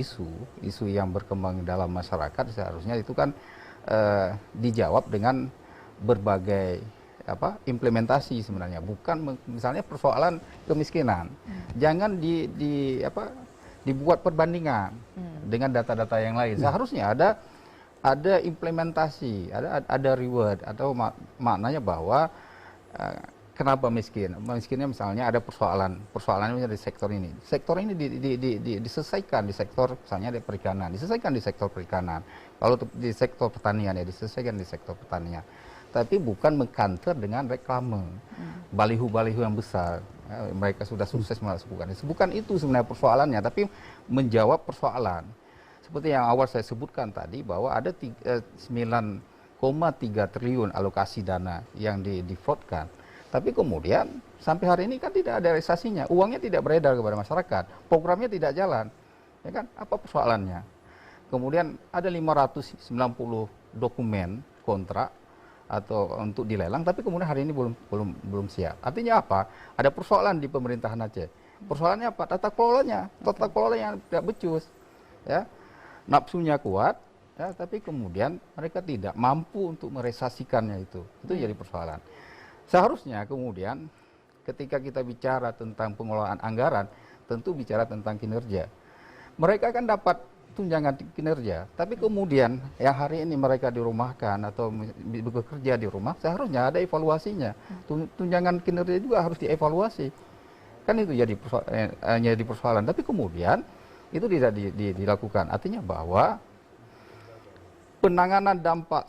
isu yang berkembang dalam masyarakat, seharusnya itu kan dijawab dengan berbagai implementasi sebenarnya. Bukan misalnya persoalan kemiskinan. Jangan dibuat perbandingan dengan data-data yang lain. Seharusnya ada implementasi, ada reward atau maknanya bahwa kenapa miskin? Miskinnya misalnya ada persoalannya di sektor ini. Sektor ini diselesaikan di sektor misalnya di perikanan, diselesaikan di sektor perikanan. Kalau di sektor pertanian ya diselesaikan di sektor pertanian. Tapi bukan mengkanter dengan reklame, baliho-baliho yang besar. Mereka sudah sukses melakukan itu. Bukan itu sebenarnya persoalannya, tapi menjawab persoalan. Seperti yang awal saya sebutkan tadi bahwa ada 9,3 triliun alokasi dana yang di-fraudkan. Tapi kemudian sampai hari ini kan tidak ada realisasinya. Uangnya tidak beredar kepada masyarakat. Programnya tidak jalan. Ya kan? Apa persoalannya? Kemudian ada 590 dokumen kontrak atau untuk dilelang, tapi kemudian hari ini belum siap. Artinya apa? Ada persoalan di pemerintahan Aceh. Persoalannya apa? Tata kelolanya yang tidak becus. Ya. Nafsunya kuat, ya, tapi kemudian mereka tidak mampu untuk merealisasikannya itu. Itu jadi persoalan. Seharusnya kemudian ketika kita bicara tentang pengelolaan anggaran, tentu bicara tentang kinerja. Mereka kan dapat tunjangan kinerja, tapi kemudian yang hari ini mereka dirumahkan atau bekerja di rumah, seharusnya ada evaluasinya. Tunjangan kinerja juga harus dievaluasi. Kan itu jadi persoalan. Tapi kemudian itu tidak dilakukan. Artinya bahwa penanganan dampak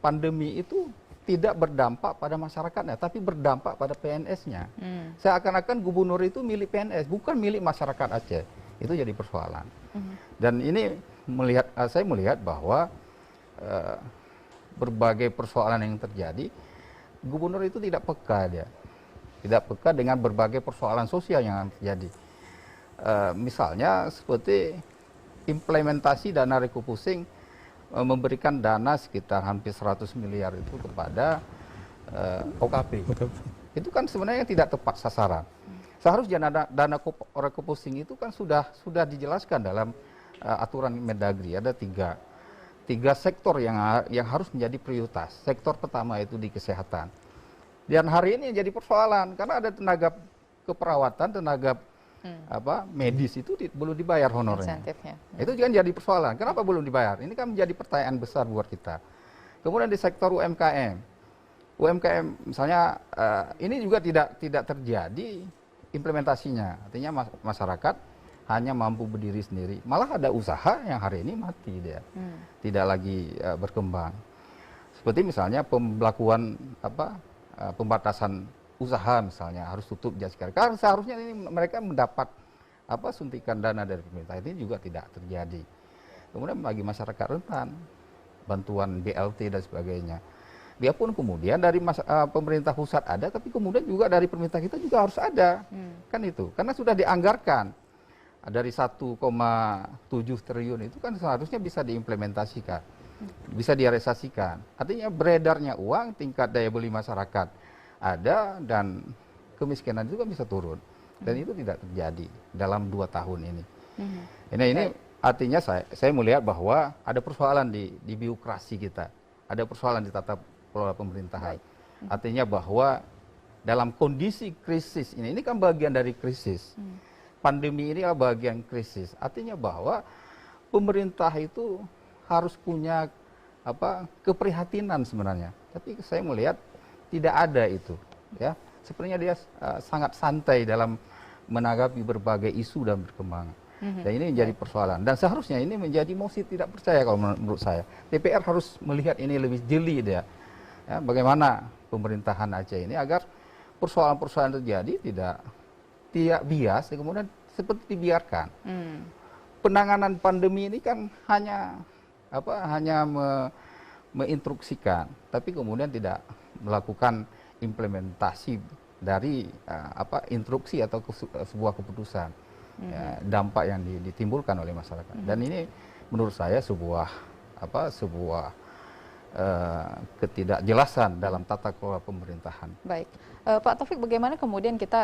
pandemi itu tidak berdampak pada masyarakatnya, tapi berdampak pada PNS-nya. Seakan-akan gubernur itu milik PNS, bukan milik masyarakat Aceh. Itu jadi persoalan. Dan ini saya melihat bahwa berbagai persoalan yang terjadi, gubernur itu tidak peka dia. tidak peka dengan berbagai persoalan sosial yang terjadi. Misalnya seperti implementasi dana refocusing, memberikan dana sekitar hampir 100 miliar itu kepada OKP. Itu kan sebenarnya tidak tepat sasaran. Seharusnya dana refocusing itu kan sudah dijelaskan dalam aturan Mendagri. Ada tiga sektor yang harus menjadi prioritas. Sektor pertama itu di kesehatan. Dan hari ini jadi persoalan karena ada tenaga keperawatan, tenaga medis itu belum dibayar honornya. Insentifnya. Itu juga jadi persoalan. Kenapa belum dibayar? Ini kan menjadi pertanyaan besar buat kita. Kemudian di sektor UMKM. UMKM misalnya ini juga tidak terjadi implementasinya. Artinya masyarakat hanya mampu berdiri sendiri. Malah ada usaha yang hari ini mati dia. Tidak lagi berkembang. Seperti misalnya pembelakuan pembatasan usaha misalnya harus tutup jasa kerja. Karena seharusnya ini mereka mendapat suntikan dana dari pemerintah, ini juga tidak terjadi. Kemudian bagi masyarakat rentan, bantuan BLT dan sebagainya. Biarpun kemudian dari pemerintah pusat ada, tapi kemudian juga dari pemerintah kita juga harus ada. Kan itu, karena sudah dianggarkan dari 1,7 triliun itu kan seharusnya bisa diimplementasikan, bisa direalisasikan. Artinya beredarnya uang, tingkat daya beli masyarakat ada, dan kemiskinan itu kan bisa turun. Dan itu tidak terjadi dalam 2 tahun ini. Ini artinya saya melihat bahwa ada persoalan di birokrasi kita, ada persoalan di tata kelola pemerintahan. Artinya bahwa dalam kondisi krisis ini kan bagian dari krisis. Pandemi ini adalah bagian krisis. Artinya bahwa pemerintah itu harus punya keprihatinan sebenarnya. Tapi saya melihat tidak ada itu, ya. Sepertinya dia sangat santai dalam menanggapi berbagai isu dan berkembang. Dan ini menjadi persoalan. Dan seharusnya ini menjadi mosi tidak percaya kalau menurut saya. DPR harus melihat ini lebih jeli dia. Ya, bagaimana pemerintahan Aceh ini agar persoalan-persoalan terjadi tidak bias, kemudian seperti dibiarkan. Penanganan pandemi ini kan hanya menginstruksikan, tapi kemudian tidak melakukan implementasi dari instruksi atau sebuah keputusan, dampak yang ditimbulkan oleh masyarakat. Dan ini menurut saya sebuah ketidakjelasan dalam tata kelola pemerintahan. Baik, Pak Taufik, bagaimana kemudian kita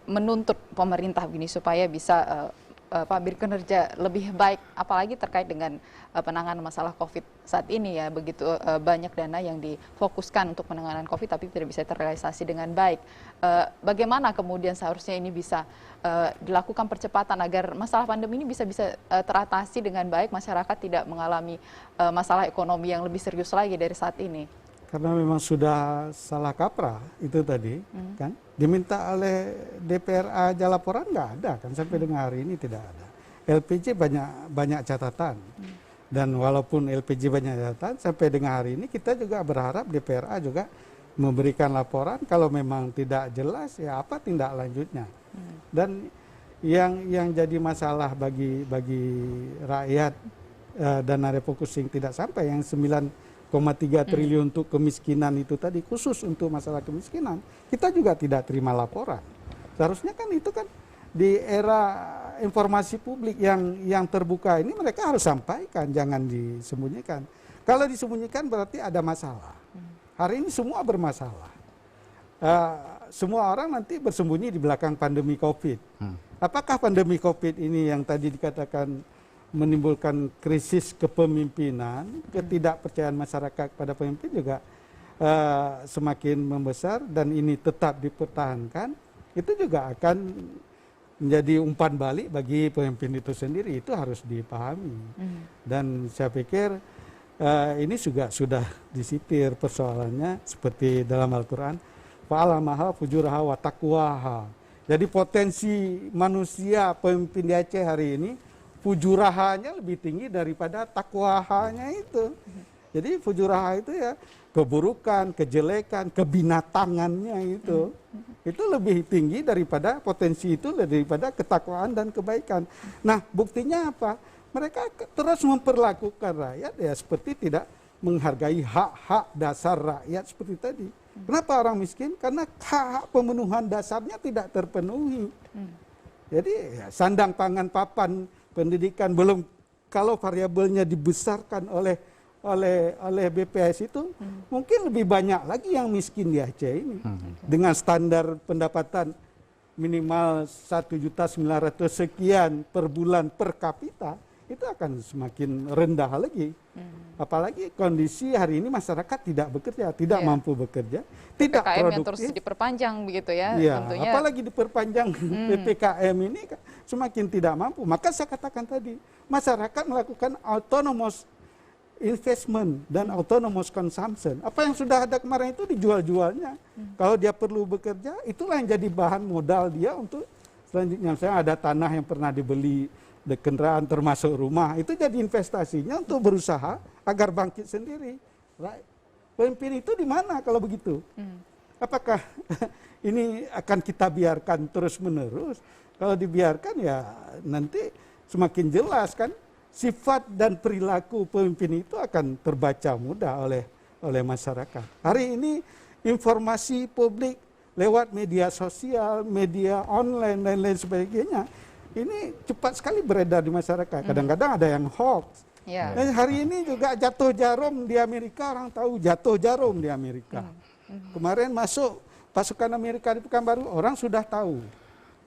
menuntut pemerintah begini supaya bisa berkinerja lebih baik, apalagi terkait dengan penanganan masalah COVID saat ini ya, begitu banyak dana yang difokuskan untuk penanganan COVID tapi tidak bisa terrealisasi dengan baik. Bagaimana kemudian seharusnya ini bisa dilakukan percepatan agar masalah pandemi ini bisa teratasi dengan baik, masyarakat tidak mengalami masalah ekonomi yang lebih serius lagi dari saat ini? Karena memang sudah salah kaprah itu tadi, kan diminta oleh DPR aja laporan nggak ada kan, sampai dengan hari ini tidak ada. LPG banyak catatan, dan walaupun LPG banyak catatan sampai dengan hari ini kita juga berharap DPRA juga memberikan laporan kalau memang tidak jelas ya apa tindak lanjutnya. Dan yang jadi masalah bagi rakyat, dana refocusing tidak sampai yang 9,3 triliun untuk kemiskinan itu tadi, khusus untuk masalah kemiskinan, kita juga tidak terima laporan. Seharusnya kan itu kan di era informasi publik yang terbuka ini mereka harus sampaikan, jangan disembunyikan. Kalau disembunyikan berarti ada masalah. Hari ini semua bermasalah. Semua orang nanti bersembunyi di belakang pandemi COVID. Apakah pandemi COVID ini yang tadi dikatakan menimbulkan krisis kepemimpinan, ketidakpercayaan masyarakat pada pemimpin juga semakin membesar, dan ini tetap dipertahankan, itu juga akan menjadi umpan balik bagi pemimpin itu sendiri. Itu harus dipahami. Dan saya pikir ini juga sudah disitir persoalannya seperti dalam Al-Quran, fa'alamaha fujuraha wa taqwaha. Jadi potensi manusia pemimpin di Aceh hari ini fujurahanya lebih tinggi daripada takwahanya itu. Jadi fujuraha itu ya keburukan, kejelekan, kebinatangannya itu lebih tinggi daripada potensi itu, daripada ketakwaan dan kebaikan. Nah, buktinya apa? Mereka terus memperlakukan rakyat ya seperti tidak menghargai hak-hak dasar rakyat seperti tadi. Kenapa orang miskin? Karena hak pemenuhan dasarnya tidak terpenuhi. Jadi ya, sandang pangan papan pendidikan belum, kalau variabelnya dibesarkan oleh BPS itu mungkin lebih banyak lagi yang miskin di Aceh ini. Dengan standar pendapatan minimal 1.900.000 sekian per bulan per kapita, itu akan semakin rendah lagi. Apalagi kondisi hari ini masyarakat tidak bekerja, tidak mampu bekerja, tidak PPKM yang terus produktif. diperpanjang begitu ya, Ya, tentunya. apalagi diperpanjang PPKM ini semakin tidak mampu. Maka saya katakan tadi, masyarakat melakukan autonomous investment dan autonomous consumption. Apa yang sudah ada kemarin itu dijual-jualnya. Kalau dia perlu bekerja, itulah yang jadi bahan modal dia untuk selanjutnya. Misalnya ada tanah yang pernah dibeli, kendaraan termasuk rumah, itu jadi investasinya untuk berusaha agar bangkit sendiri. Pemimpin itu di mana kalau begitu? Apakah ini akan kita biarkan terus-menerus? Kalau dibiarkan ya nanti semakin jelas kan sifat dan perilaku pemimpin itu akan terbaca mudah oleh masyarakat. Hari ini informasi publik lewat media sosial, media online dan lain sebagainya, ini cepat sekali beredar di masyarakat. Kadang-kadang ada yang hoax. Ya. Dan hari ini juga jatuh jarum di Amerika, orang tahu jatuh jarum di Amerika. Kemarin masuk pasukan Amerika di Pekanbaru, orang sudah tahu.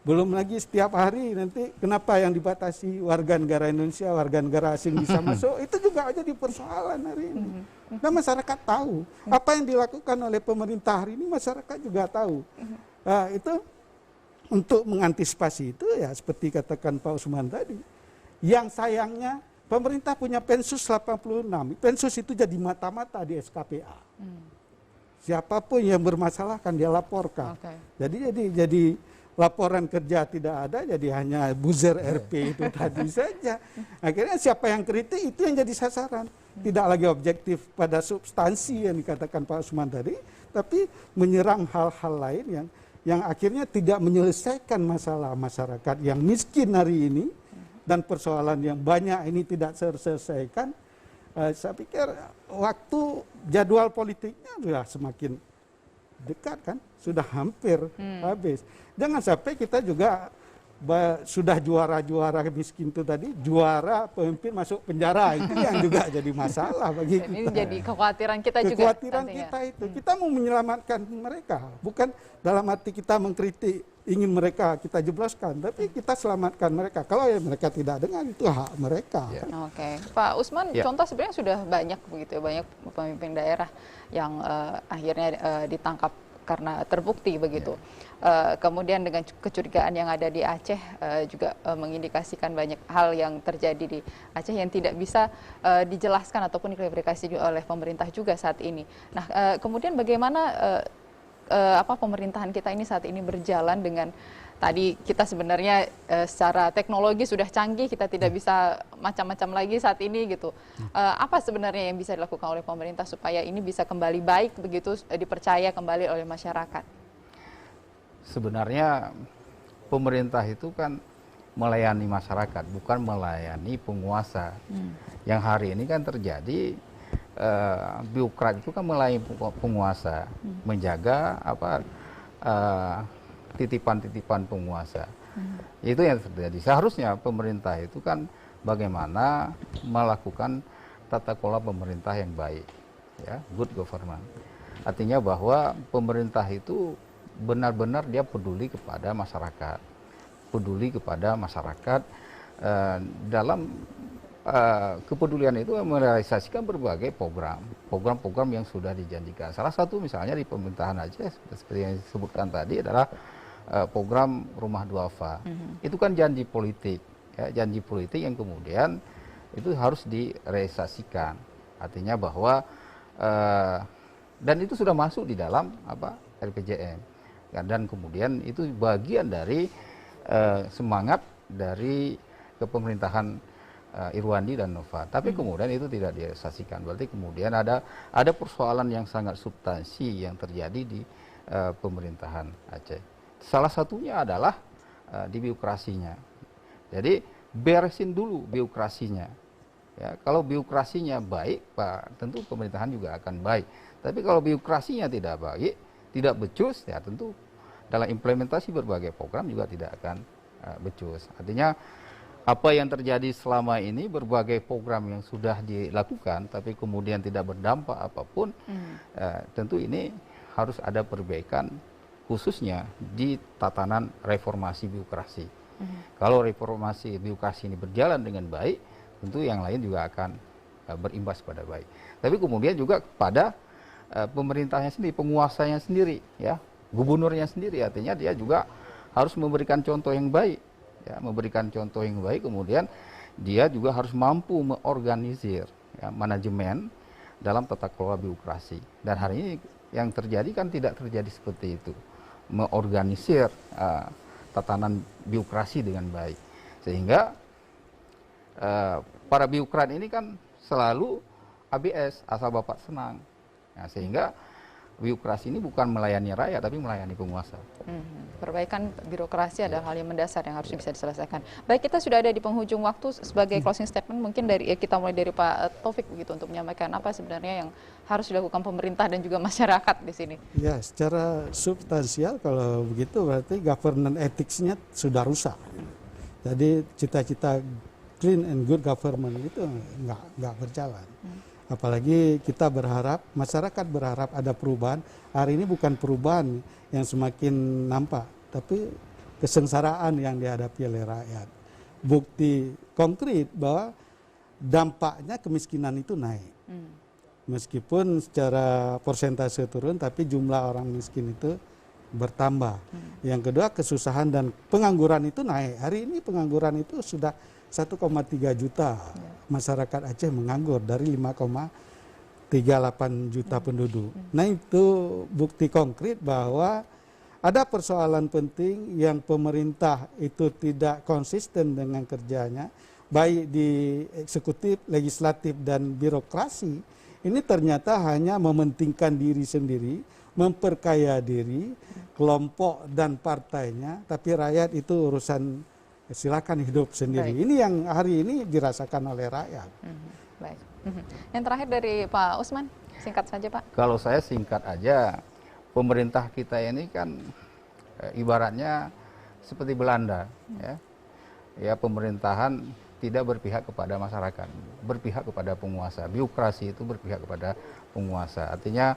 Belum lagi setiap hari nanti kenapa yang dibatasi warga negara Indonesia, warga negara asing bisa masuk, itu juga jadi persoalan hari ini. Dan masyarakat tahu. Apa yang dilakukan oleh pemerintah hari ini masyarakat juga tahu. Nah, itu untuk mengantisipasi itu ya seperti katakan Pak Usman tadi. Yang sayangnya pemerintah punya Pensus 86. Pensus itu jadi mata-mata di SKPA. Siapapun yang bermasalah kan dia laporkan. Jadi laporan kerja tidak ada, jadi hanya buzzer RP itu tadi saja. Akhirnya siapa yang kritik itu yang jadi sasaran. Tidak lagi objektif pada substansi yang dikatakan Pak Usman tadi, tapi menyerang hal-hal lain yang akhirnya tidak menyelesaikan masalah masyarakat yang miskin hari ini dan persoalan yang banyak ini tidak terselesaikan. Saya pikir waktu jadwal politiknya sudah semakin dekat kan, sudah hampir habis. Jangan sampai kita juga sudah juara-juara miskin itu tadi, juara pemimpin masuk penjara, itu yang juga jadi masalah bagi kita. Ini jadi kekhawatiran kita juga. Kekhawatiran nantinya. kita itu, kita mau menyelamatkan mereka, bukan dalam arti kita mengkritik ingin mereka kita jebloskan, tapi kita selamatkan mereka. Kalau ya mereka tidak dengar, itu hak mereka. Oke, Pak Usman, contoh sebenarnya sudah banyak begitu, banyak pemimpin daerah yang akhirnya ditangkap karena terbukti begitu. Kemudian dengan kecurigaan yang ada di Aceh juga mengindikasikan banyak hal yang terjadi di Aceh yang tidak bisa dijelaskan ataupun diklarifikasi oleh pemerintah juga saat ini. Nah, kemudian bagaimana pemerintahan kita ini saat ini berjalan dengan tadi kita sebenarnya secara teknologi sudah canggih, kita tidak bisa macam-macam lagi saat ini gitu. Apa sebenarnya yang bisa dilakukan oleh pemerintah supaya ini bisa kembali baik begitu, dipercaya kembali oleh masyarakat? Sebenarnya pemerintah itu kan melayani masyarakat, bukan melayani penguasa. Yang hari ini kan terjadi birokrat itu kan melayani penguasa, menjaga titipan-titipan penguasa. Itu yang terjadi. Seharusnya pemerintah itu kan bagaimana melakukan tata kelola pemerintah yang baik, ya, good government. Artinya bahwa pemerintah itu benar-benar dia peduli kepada masyarakat, dalam kepedulian itu merealisasikan berbagai program yang sudah dijanjikan. Salah satu misalnya di pemerintahan Aceh seperti yang disebutkan tadi adalah program Rumah Duafa. Itu kan janji politik, ya, janji politik yang kemudian itu harus direalisasikan. Artinya bahwa dan itu sudah masuk di dalam RPJM. Dan kemudian itu bagian dari semangat dari kepemerintahan Irwandi dan Nova. Tapi kemudian itu tidak direalisasikan. Berarti kemudian ada persoalan yang sangat substansi yang terjadi di pemerintahan Aceh. Salah satunya adalah di birokrasinya. Jadi beresin dulu birokrasinya. Ya, kalau birokrasinya baik, Pak, tentu pemerintahan juga akan baik. Tapi kalau birokrasinya tidak baik, tidak becus, ya tentu dalam implementasi berbagai program juga tidak akan becus. Artinya apa yang terjadi selama ini, berbagai program yang sudah dilakukan, tapi kemudian tidak berdampak apapun, tentu ini harus ada perbaikan, khususnya di tatanan reformasi birokrasi. Kalau reformasi birokrasi ini berjalan dengan baik, tentu yang lain juga akan berimbas pada baik. Tapi kemudian juga pada pemerintahnya sendiri, penguasanya sendiri, ya, gubernurnya sendiri. Artinya dia juga harus memberikan contoh yang baik, ya, memberikan contoh yang baik. Kemudian dia juga harus mampu mengorganisir, ya, manajemen dalam tata kelola birokrasi. Dan hari ini yang terjadi kan tidak terjadi seperti itu, mengorganisir tatanan birokrasi dengan baik, sehingga para birokrat ini kan selalu ABS, asal bapak senang. Nah, sehingga birokrasi ini bukan melayani rakyat, tapi melayani penguasa. Perbaikan birokrasi adalah hal yang mendasar yang harus bisa diselesaikan. Baik, kita sudah ada di penghujung waktu. Sebagai closing statement, mungkin dari kita mulai dari Pak Taufik begitu, untuk menyampaikan apa sebenarnya yang harus dilakukan pemerintah dan juga masyarakat di sini. Ya, secara substansial kalau begitu berarti governance ethics-nya sudah rusak. Jadi cita-cita clean and good government itu nggak berjalan. Apalagi kita berharap, masyarakat berharap ada perubahan. Hari ini bukan perubahan yang semakin nampak, tapi kesengsaraan yang dihadapi oleh rakyat. Bukti konkret bahwa dampaknya kemiskinan itu naik. Meskipun secara persentase turun, tapi jumlah orang miskin itu bertambah. Yang kedua, kesusahan dan pengangguran itu naik. Hari ini pengangguran itu sudah 1,3 juta masyarakat Aceh menganggur dari 5,38 juta penduduk. Nah, itu bukti konkret bahwa ada persoalan penting yang pemerintah itu tidak konsisten dengan kerjanya, baik di eksekutif, legislatif, dan birokrasi. Ini ternyata hanya mementingkan diri sendiri, memperkaya diri, kelompok dan partainya, tapi rakyat itu urusan silakan hidup sendiri. Baik. Ini yang hari ini dirasakan oleh rakyat. Baik. Yang terakhir dari Pak Usman, singkat saja Pak. Kalau saya singkat aja, pemerintah kita ini kan ibaratnya seperti Belanda, ya pemerintahan tidak berpihak kepada masyarakat, berpihak kepada penguasa. Birokrasi itu berpihak kepada penguasa. Artinya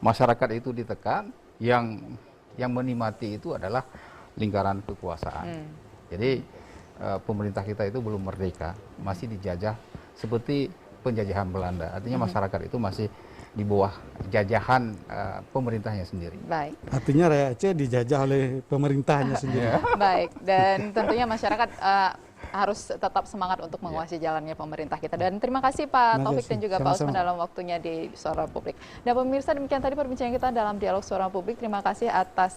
masyarakat itu ditekan, yang menikmati itu adalah lingkaran kekuasaan. Jadi pemerintah kita itu belum merdeka, masih dijajah seperti penjajahan Belanda. Artinya masyarakat itu masih di bawah jajahan pemerintahnya sendiri. Baik. Artinya rakyat Aceh dijajah oleh pemerintahnya sendiri. Baik, dan tentunya masyarakat harus tetap semangat untuk menguasai jalannya pemerintah kita. Dan terima kasih Pak Taufik dan juga Pak Usman dalam waktunya di Suara Publik. Dan pemirsa, demikian tadi perbincangan kita dalam Dialog Suara Publik. Terima kasih atas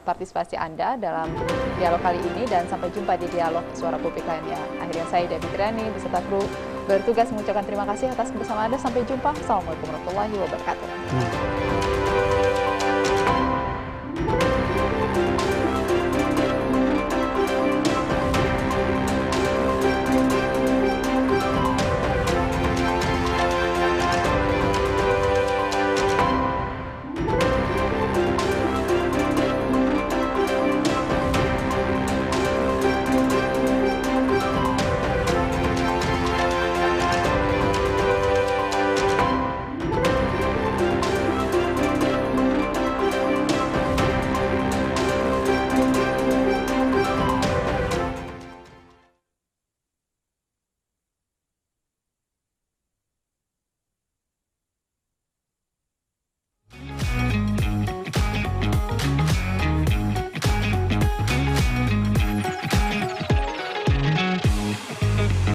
partisipasi Anda dalam dialog kali ini, dan sampai jumpa di Dialog Suara Publik lainnya. Akhirnya saya Debbie Grani beserta kru bertugas mengucapkan terima kasih atas kebersamaan Anda. Sampai jumpa. Assalamualaikum warahmatullahi wabarakatuh.